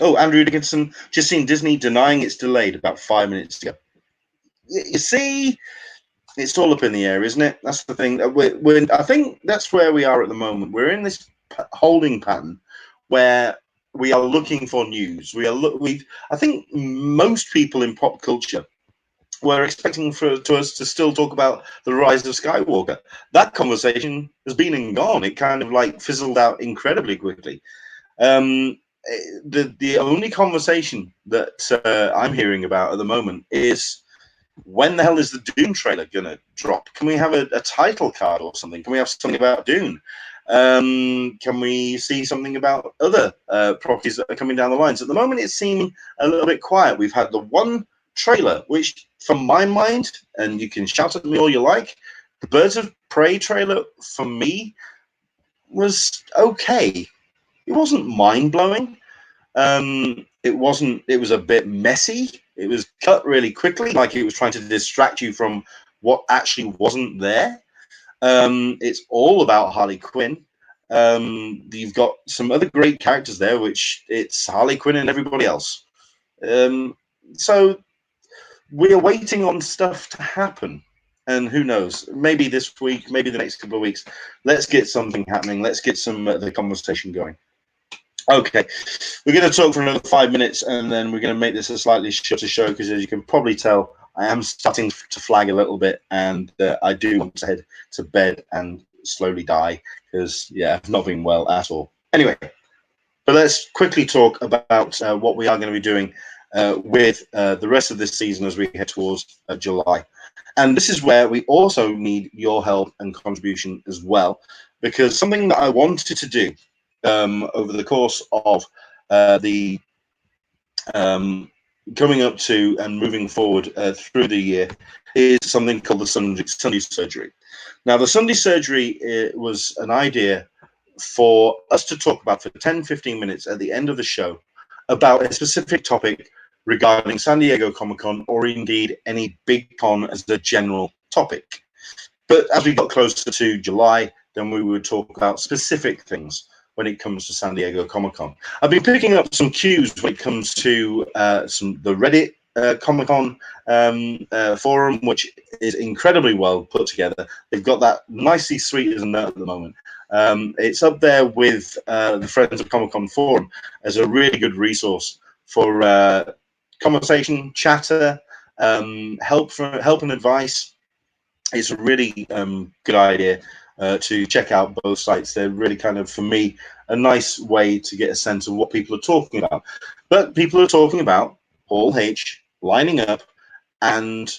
Oh, Andrew Dickinson, just seen Disney denying it's delayed about 5 minutes ago. You see, it's all up in the air, isn't it? That's the thing. I think that's where we are at the moment. We're in this holding pattern where we are looking for news. I think most people in pop culture were expecting us to still talk about the rise of Skywalker. That conversation has been and gone. It kind of like fizzled out incredibly quickly. The only conversation that I'm hearing about at the moment is, when the hell is the Dune trailer gonna drop? Can we have a title card or something? Can we have something about Dune? Can we see something about other properties that are coming down the lines? At the moment, it's seeming a little bit quiet. We've had the one trailer, which, from my mind, and you can shout at me all you like, the Birds of Prey trailer for me was okay. It wasn't mind-blowing. It was a bit messy. It was cut really quickly, like it was trying to distract you from what actually wasn't there. It's all about Harley Quinn. You've got some other great characters there, which it's Harley Quinn and everybody else. So we're waiting on stuff to happen. And who knows, maybe this week, maybe the next couple of weeks, let's get something happening. Let's get the conversation going. Okay, we're going to talk for another 5 minutes, and then we're going to make this a slightly shorter show, because as you can probably tell, I am starting to flag a little bit, and I do want to head to bed and slowly die, because, yeah, I've not been well at all. Anyway, but let's quickly talk about what we are going to be doing with the rest of this season as we head towards July. And this is where we also need your help and contribution as well, because something that I wanted to do over the course of the coming up to and moving forward through the year is something called the Sunday Surgery. Now, the Sunday Surgery was an idea for us to talk about for 10-15 minutes at the end of the show about a specific topic regarding San Diego Comic-Con, or indeed any big con as a general topic. But as we got closer to July, then we would talk about specific things when it comes to San Diego Comic-Con. I've been picking up some cues when it comes to the Reddit Comic-Con forum, which is incredibly well put together. They've got that nicely sweet as a nut at the moment. It's up there with the Friends of Comic-Con forum as a really good resource for conversation, chatter, help and advice. It's a really good idea to check out both sites. They're really kind of, for me, a nice way to get a sense of what people are talking about. But people are talking about Hall H, lining up, and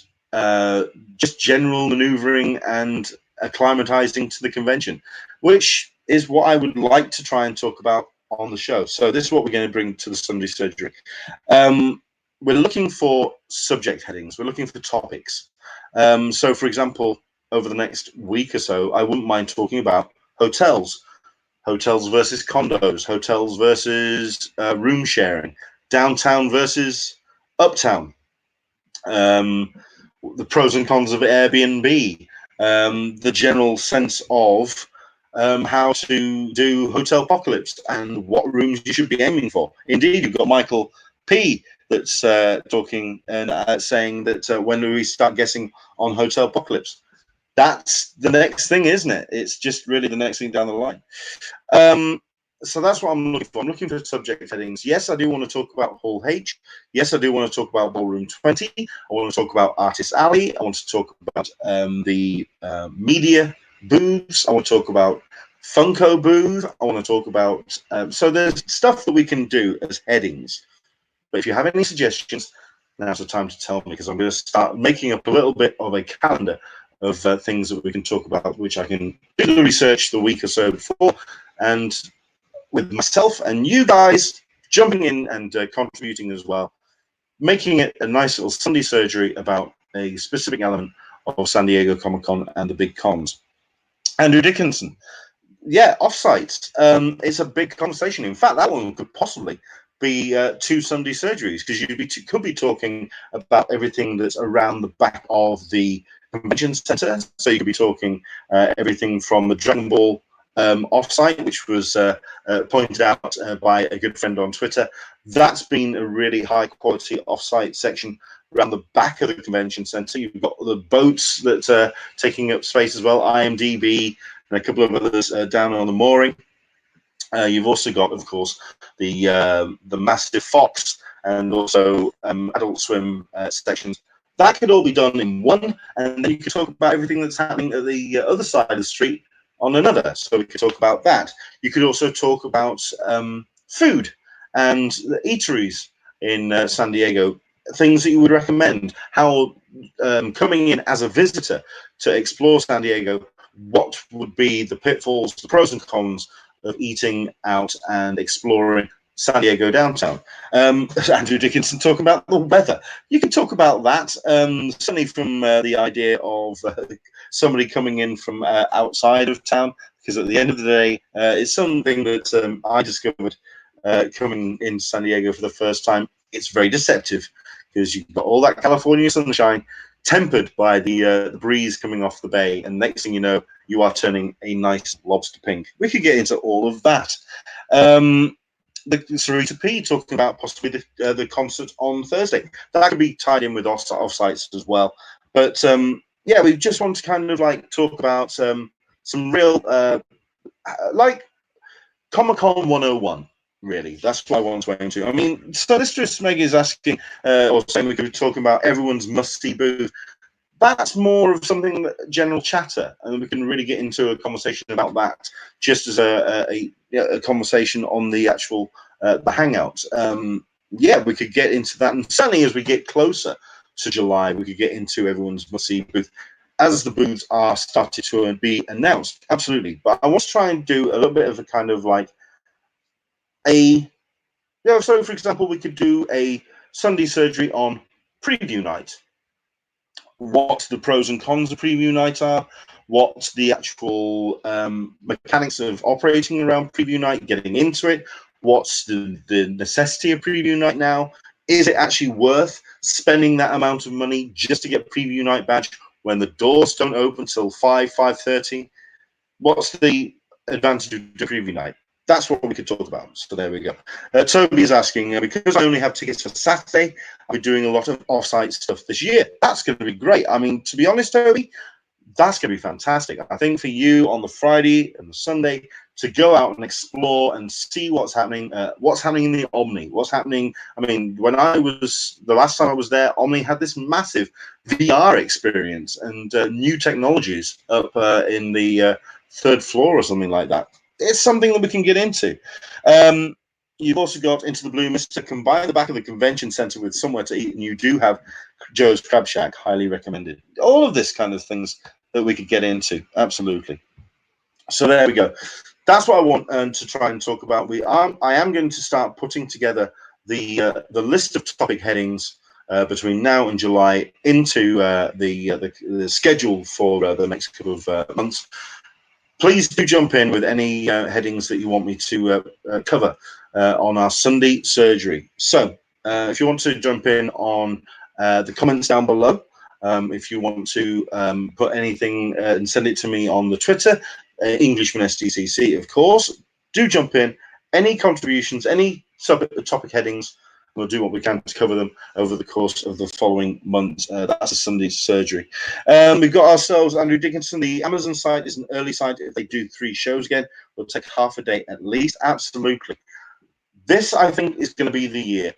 just general maneuvering and acclimatizing to the convention, which is what I would like to try and talk about on the show. So this is what we're going to bring to the Sunday Surgery. We're looking for subject headings. We're looking for topics. So, for example, over the next week or so, I wouldn't mind talking about hotels versus condos, hotels versus room sharing, downtown versus uptown, the pros and cons of Airbnb, the general sense of how to do hotel apocalypse and what rooms you should be aiming for. Indeed, you've got Michael P that's talking and saying that when do we start guessing on hotel apocalypse? That's the next thing, isn't it? It's just really the next thing down the line. So that's what I'm looking for. I'm looking for subject headings. Yes, I do want to talk about Hall H. Yes, I do want to talk about Ballroom 20. I want to talk about Artist Alley. I want to talk about the media booths. I want to talk about Funko booth. I want to talk about... so there's stuff that we can do as headings. But if you have any suggestions, now's the time to tell me, because I'm going to start making up a little bit of a calendar of things that we can talk about, which I can do the research the week or so before, and with myself and you guys jumping in and contributing as well, making it a nice little Sunday Surgery about a specific element of San Diego Comic-Con and the big cons. Andrew Dickinson, yeah, offsites. It's a big conversation. In fact, that one could possibly be 2 Sunday surgeries, because could be talking about everything that's around the back of the convention center. So you could be talking everything from the Dragon Ball offsite, which was pointed out by a good friend on Twitter. That's been a really high quality offsite section around the back of the convention center. You've got the boats that are taking up space as well, IMDb, and a couple of others down on the mooring. You've also got, of course, the massive Fox and also Adult Swim sections. That could all be done in one, and then you could talk about everything that's happening at the other side of the street on another. So we could talk about that. You could also talk about food and the eateries in San Diego, things that you would recommend, how coming in as a visitor to explore San Diego, what would be the pitfalls, the pros and cons of eating out and exploring San Diego downtown. Andrew Dickinson talking about the weather. You can talk about that, certainly from the idea of somebody coming in from outside of town, because at the end of the day, it's something that I discovered coming in San Diego for the first time. It's very deceptive, because you've got all that California sunshine tempered by the breeze coming off the bay, and next thing you know, you are turning a nice lobster pink. We could get into all of that. The Sarita P talking about possibly the concert on Thursday. That could be tied in with offsites as well. But yeah, we just want to kind of like talk about some real like Comic-Con 101. Really, that's what I want to aim to. I mean, Solicitress Meg is asking, or saying we could be talking about everyone's must-see booth. That's more of something that general chatter, and we can really get into a conversation about that just as a conversation on the actual the hangout. Yeah, we could get into that, and certainly as we get closer to July, we could get into everyone's must-see booth as the booths are started to be announced. Absolutely, but I want to try and do a little bit of a kind of like so for example, we could do a Sunday surgery on preview night. What the pros and cons of preview night are, what the actual mechanics of operating around preview night, getting into it, what's the necessity of preview night now, is it actually worth spending that amount of money just to get a preview night badge when the doors don't open till 5:30? What's the advantage of the preview night? That's what we could talk about. So there we go. Toby is asking, because I only have tickets for Saturday, I'll be doing a lot of off-site stuff this year. That's going to be great. I mean, to be honest, Toby, that's going to be fantastic. I think for you on the Friday and the Sunday to go out and explore and see what's happening in the Omni, what's happening. I mean, the last time I was there, Omni had this massive VR experience and new technologies up in the 3rd floor or something like that. It's something that we can get into. You've also got Into the Blue Mist to combine the back of the convention center with somewhere to eat, and you do have Joe's Crab Shack, highly recommended. All of this kind of things that we could get into, absolutely. So there we go. That's what I want to try and talk about. I am going to start putting together the list of topic headings between now and July into the schedule for the next couple of months. Please do jump in with any headings that you want me to cover on our Sunday surgery. So if you want to jump in on the comments down below, if you want to put anything and send it to me on the Twitter, Englishman SDCC, of course, do jump in. Any contributions, any topic headings, we'll do what we can to cover them over the course of the following months. That's a Sunday surgery. We've got ourselves Andrew Dickinson. The Amazon site is an early site. If they do 3 shows again, we'll take half a day at least. Absolutely. This, I think, is going to be the year.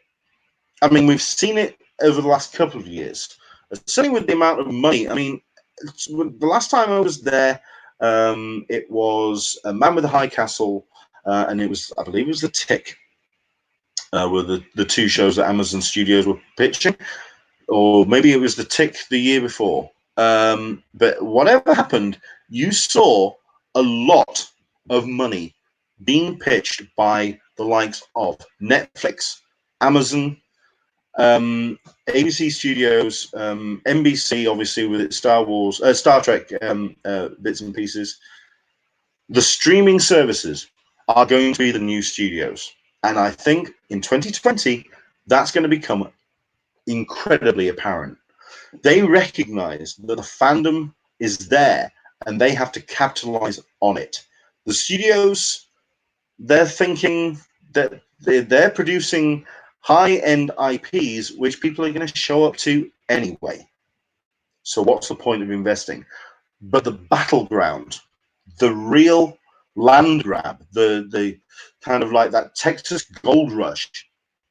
I mean, we've seen it over the last couple of years. Certainly with the amount of money. I mean, the last time I was there, it was A Man with a High Castle, and I believe it was The Tick. Were the 2 shows that Amazon Studios were pitching, or maybe it was The Tick the year before. But whatever happened, you saw a lot of money being pitched by the likes of Netflix, Amazon, ABC Studios, NBC, obviously with its Star Trek bits and pieces. The streaming services are going to be the new studios. And I think in 2020, that's going to become incredibly apparent. They recognize that the fandom is there and they have to capitalize on it. The studios, they're thinking that they're producing high-end IPs, which people are going to show up to anyway. So what's the point of investing? But the battleground, the real land grab, the kind of like that Texas gold rush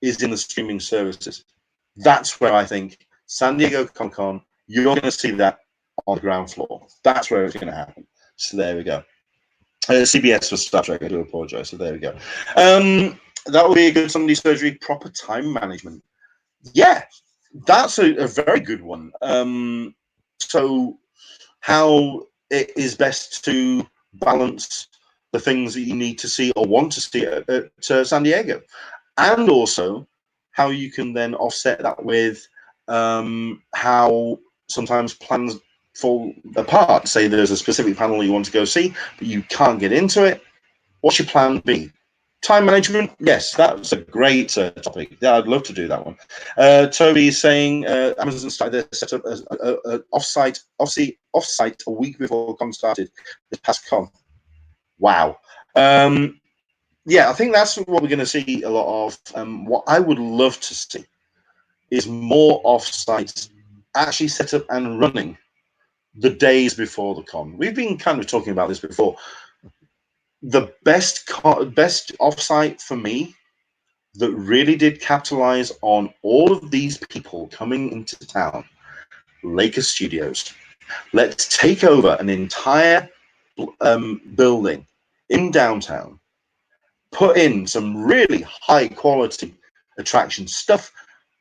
is in the streaming services. That's where I think San Diego Comic-Con, you're going to see that on the ground floor. That's where it's going to happen. So there we go. CBS for Star Trek, I do apologize. So there we go. That would be a good Sunday surgery. Proper time management. Yeah, that's a very good one. So how it is best to balance the things that you need to see or want to see at San Diego, and also how you can then offset that with how sometimes plans fall apart. Say there's a specific panel you want to go see, but you can't get into it. What's your plan B? Time management, yes, that's a great topic. Yeah, I'd love to do that one. Toby is saying Amazon started their setup as offsite a week before con started this past con. Wow. Yeah, I think that's what we're going to see a lot of. What I would love to see is more offsites actually set up and running the days before the con. We've been kind of talking about this before. The best offsite for me that really did capitalize on all of these people coming into town, Lakers Studios. Let's take over an entire building in downtown, put in some really high quality attraction stuff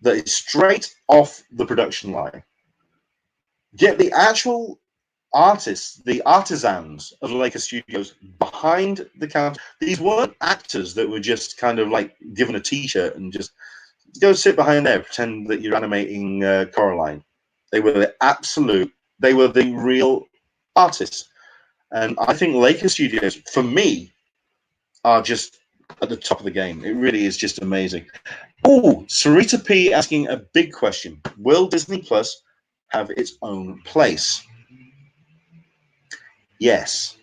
that is straight off the production line. Get the actual artists, the artisans of Lakers Studios behind the counter. These weren't actors that were just kind of like given a t-shirt and just go sit behind there, pretend that you're animating Coraline. They were the real artists. And I think Lakers Studios, for me, are just at the top of the game. It really is just amazing. Oh, Sarita P asking a big question. Will Disney Plus have its own place? Yes,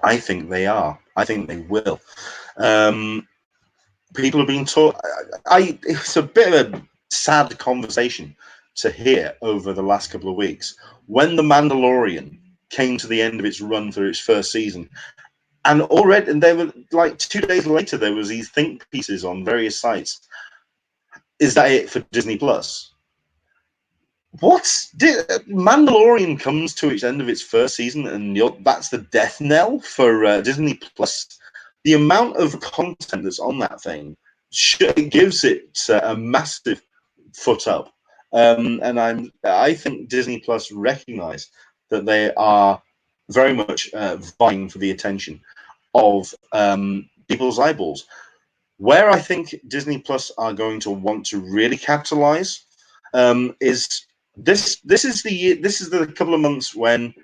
I think they are. I think they will. People have been taught. It's a bit of a sad conversation to hear over the last couple of weeks. When The Mandalorian came to the end of its run for its first season, and they were like 2 days later, there was these think pieces on various sites. Is that it for Disney Plus? Mandalorian comes to its end of its first season, and that's the death knell for Disney Plus. The amount of content that's on that thing gives it a massive foot up, and I think Disney Plus recognize that they are very much vying for the attention of people's eyeballs. Where I think Disney Plus are going to want to really capitalize is this is the couple of months when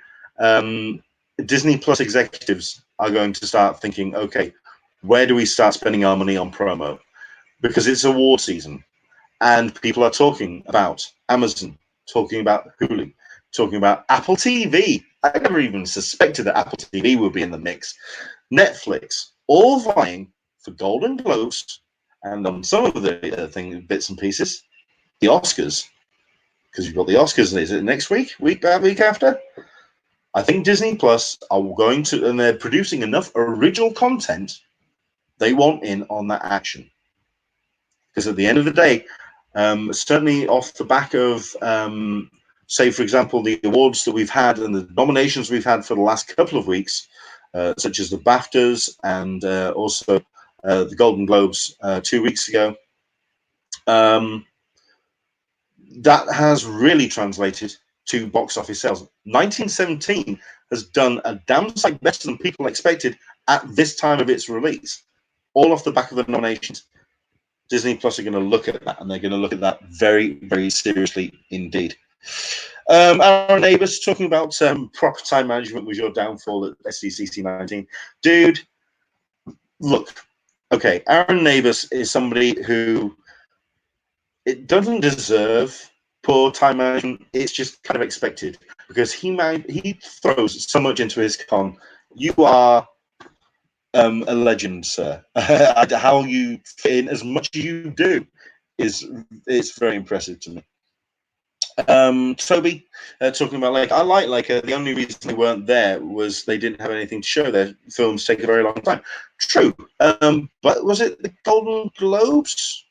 Disney Plus executives are going to start thinking, okay, where do we start spending our money on promo? Because it's award season, and people are talking about Amazon, talking about Hulu, talking about Apple TV. I never even suspected that Apple TV would be in the mix. Netflix, all vying for Golden Globes, and on some of the bits and pieces, the Oscars. Because you've got the Oscars, is it next week? Week after? I think Disney Plus are going to, and they're producing enough original content, they want in on that action. Because at the end of the day, certainly off the back of, say, for example, the awards that we've had and the nominations we've had for the last couple of weeks, such as the BAFTAs and also the Golden Globes 2 weeks ago, that has really translated to box office sales. 1917 has done a damn sight better than people expected at this time of its release, all off the back of the nominations. Disney Plus are going to look at that, and they're going to look at that very, very seriously indeed. Aaron Davis talking about proper time management was your downfall at SDCC 19. Dude, look, okay, Aaron Davis is somebody who it doesn't deserve poor time management. It's just kind of expected because he throws so much into his con. You are a legend, sir. How you fit in as much as you do is very impressive to me. Toby talking about I like the only reason they weren't there was they didn't have anything to show. Their films take a very long time. True, but was it the Golden Globes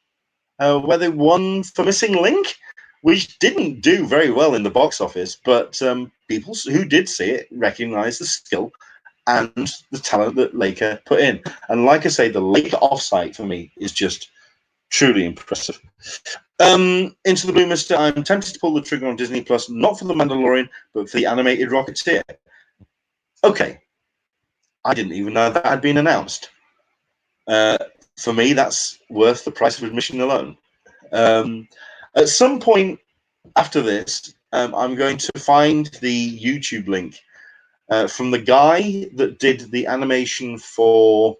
where they won for Missing Link, which didn't do very well in the box office, but people who did see it recognized the skill and the talent that Laker put in. And like I say, the Laker offsite for me is just truly impressive. Into the Blue Mister, I'm tempted to pull the trigger on Disney Plus, not for the Mandalorian, but for the animated Rocketeer. Okay, I didn't even know that had been announced. For me, that's worth the price of admission alone. At some point after this, I'm going to find the YouTube link from the guy that did the animation for,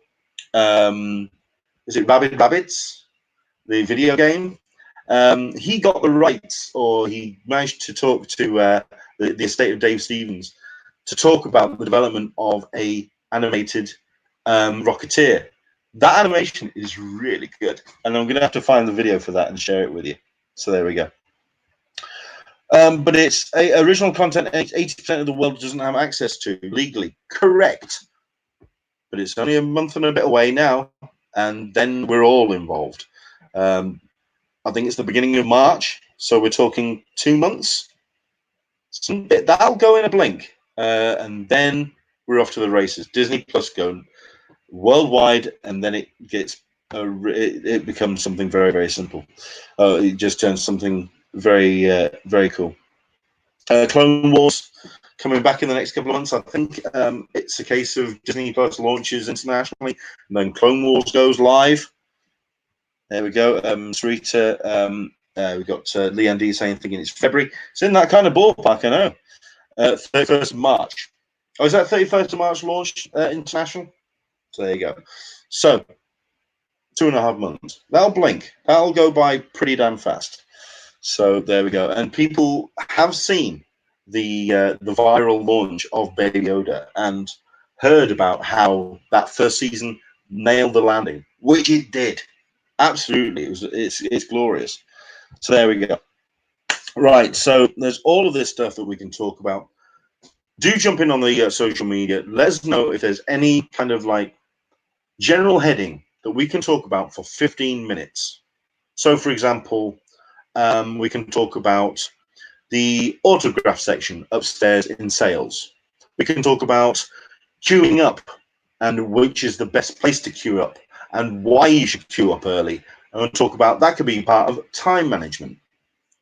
is it Rabid Rabbids, the video game? He got the rights, or he managed to talk to the estate of Dave Stevens to talk about the development of a animated Rocketeer. That animation is really good, and I'm going to have to find the video for that and share it with you. So there we go. But it's original content 80% of the world doesn't have access to legally. Correct. But it's only a month and a bit away now, and then we're all involved. I think it's the beginning of March, so we're talking 2 months. That'll go in a blink, and then we're off to the races. Disney Plus go worldwide, and then it gets it becomes something very, very simple. It just turns something very, very cool. Clone Wars coming back in the next couple of months. I think it's a case of Disney Plus launches internationally, and then Clone Wars goes live. There we go. Sarita, we've got Leanne D saying, thinking it's February. It's in that kind of ballpark, I know. 31st of March. Oh, is that 31st of March launch international? So there you go. So 2.5 months. That'll blink. That'll go by pretty damn fast. So there we go. And people have seen the viral launch of Baby Yoda and heard about how that first season nailed the landing, which it did. Absolutely, it's glorious. So there we go. Right, so there's all of this stuff that we can talk about. Do jump in on the social media. Let us know if there's any kind of general heading that we can talk about for 15 minutes. So, for example, we can talk about the autograph section upstairs in sales. We can talk about queuing up and which is the best place to queue up and why you should queue up early. And we'll talk about that could be part of time management.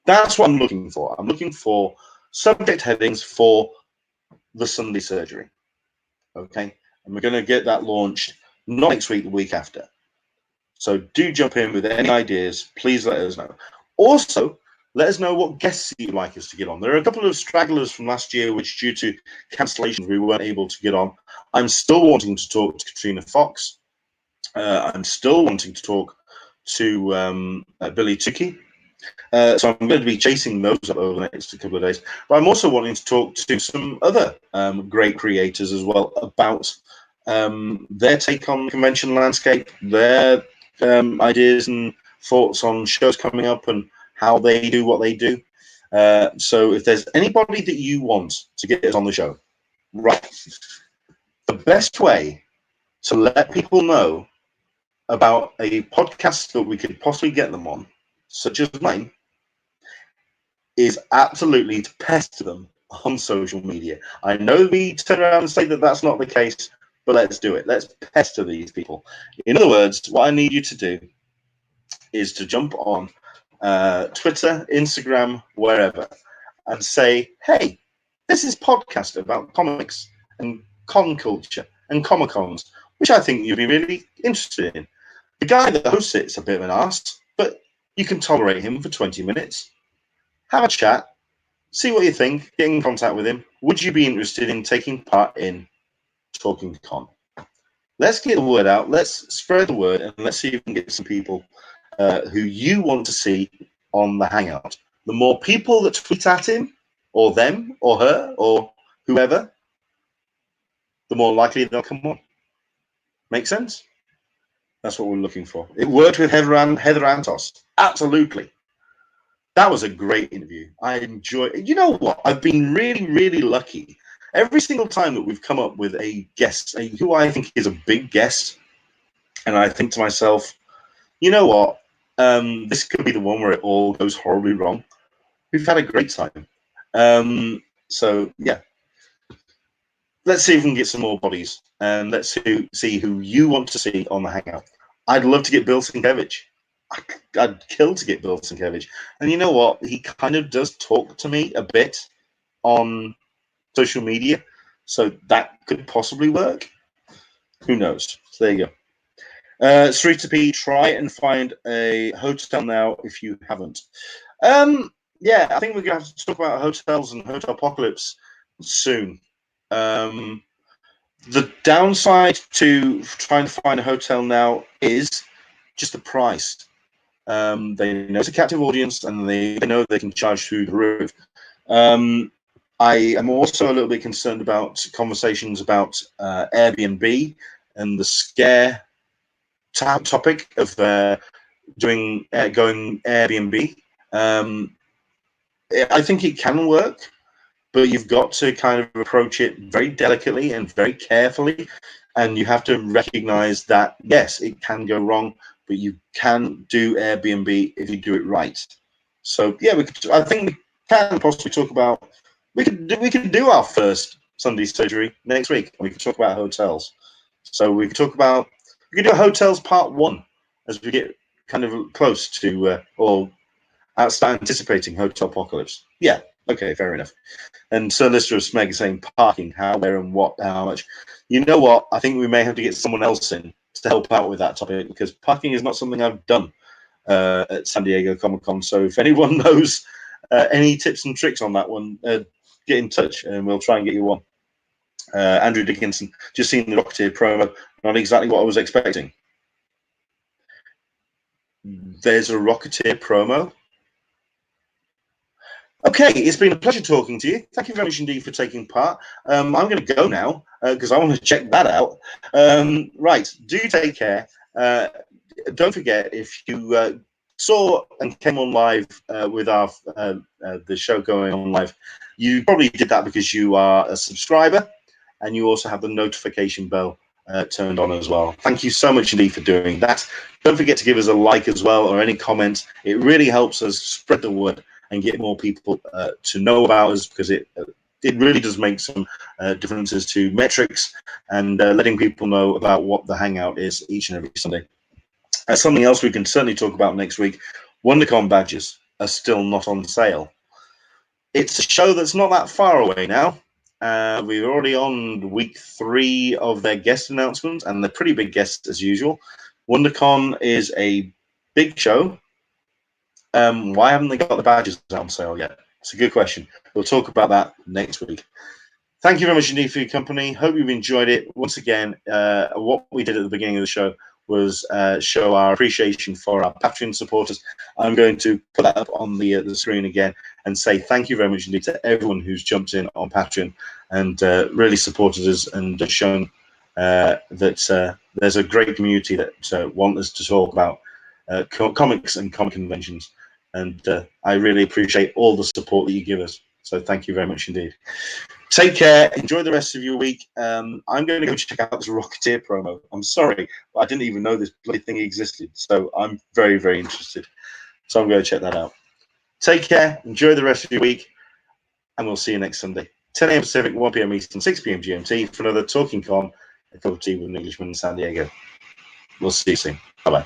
That's what I'm looking for. I'm looking for subject headings for the Sunday surgery. Okay. And we're going to get that launched not next week, the week after. So do jump in with any ideas. Please let us know. Also, let us know what guests you'd like us to get on. There are a couple of stragglers from last year, which due to cancellations, we weren't able to get on. I'm still wanting to talk to Katrina Fox. I'm still wanting to talk to Billy Tukey. So I'm going to be chasing those up over the next couple of days. But I'm also wanting to talk to some other great creators as well about their take on the convention landscape, their ideas and thoughts on shows coming up and how they do what they do. So if there's anybody that you want to get us on the show, right, the best way to let people know about a podcast that we could possibly get them on, such as mine, is absolutely to pester them on social media. I know we turn around and say that that's not the case, but let's do it. Let's pester these people. In other words, what I need you to do is to jump on Twitter, Instagram, wherever, and say, hey, this is podcast about comics and con culture and Comic-Cons, which I think you'd be really interested in. The guy that hosts it's a bit of an arse, but you can tolerate him for 20 minutes. Have a chat, See what you think. Get in contact with him. Would you be interested in taking part in Talking Con? Let's get the word out. Let's spread the word, and let's see if we can get some people who you want to see on the Hangout. The more people that tweet at him, or them, or her, or whoever, the more likely they'll come on. Make sense? That's what we're looking for. It worked with Heather Antos. Absolutely. That was a great interview. I enjoyed. You know what? I've been really, really lucky. Every single time that we've come up with a guest, who I think is a big guest, and I think to myself, you know what? This could be the one where it all goes horribly wrong. We've had a great time. So yeah, let's see if we can get some more bodies, and let's see who you want to see on the Hangout. I'd love to get Bill Sienkiewicz. I'd kill to get Bill Sienkiewicz. And you know what? He kind of does talk to me a bit on social media, so that could possibly work. Who knows? So there you go. s07e14, try and find a hotel now if you haven't. Yeah, I think we're going to have to talk about hotels and hotel apocalypse soon. The downside to trying to find a hotel now is just the price. They know it's a captive audience, and they know they can charge through the roof. I am also a little bit concerned about conversations about Airbnb and the scare topic of going Airbnb. I think it can work, but you've got to kind of approach it very delicately and very carefully, and you have to recognize that yes, it can go wrong, but you can do Airbnb if you do it right. So yeah, I think we can possibly talk about. We could do our first Sunday surgery next week, and we could talk about hotels. So we could do hotels part 1 as we get kind of close to or start anticipating hotel apocalypse. Yeah, okay, fair enough. And Sir Lister of Smeg is saying parking, how, where, and what, how much. You know what? I think we may have to get someone else in to help out with that topic, because parking is not something I've done at San Diego Comic-Con. So if anyone knows any tips and tricks on that one, get in touch and we'll try and get you on. Andrew Dickinson, just seen the Rocketeer promo, not exactly what I was expecting. There's a Rocketeer promo. Okay, it's been a pleasure talking to you. Thank you very much indeed for taking part. I'm going to go now because I want to check that out. Right, do take care. Don't forget, if you saw and came on live with our the show going on live, you probably did that because you are a subscriber, and you also have the notification bell turned on as well. Thank you so much indeed for doing that. Don't forget to give us a like as well, or any comments. It really helps us spread the word and get more people to know about us, because it really does make some differences to metrics and letting people know about what the Hangout is each and every Sunday. Something else we can certainly talk about next week, WonderCon badges are still not on sale. It's a show that's not that far away now. We're already on week 3 of their guest announcements, and they're pretty big guests as usual. WonderCon is a big show. Why haven't they got the badges out on sale yet? It's a good question. We'll talk about that next week. Thank you very much indeed for your company. Hope you've enjoyed it. Once again, what we did at the beginning of the show was show our appreciation for our Patreon supporters. I'm going to put that up on the screen again and say thank you very much indeed to everyone who's jumped in on Patreon and really supported us and shown that there's a great community that want us to talk about comics and comic conventions. And I really appreciate all the support that you give us. So thank you very much indeed. Take care. Enjoy the rest of your week. I'm going to go check out this Rocketeer promo. I'm sorry, but I didn't even know this bloody thing existed. So I'm very, very interested. So I'm going to check that out. Take care. Enjoy the rest of your week. And we'll see you next Sunday. 10 a.m. Pacific, 1 p.m. Eastern, 6 p.m. GMT for another Talking Con, a cup of tea with an Englishman in San Diego. We'll see you soon. Bye-bye.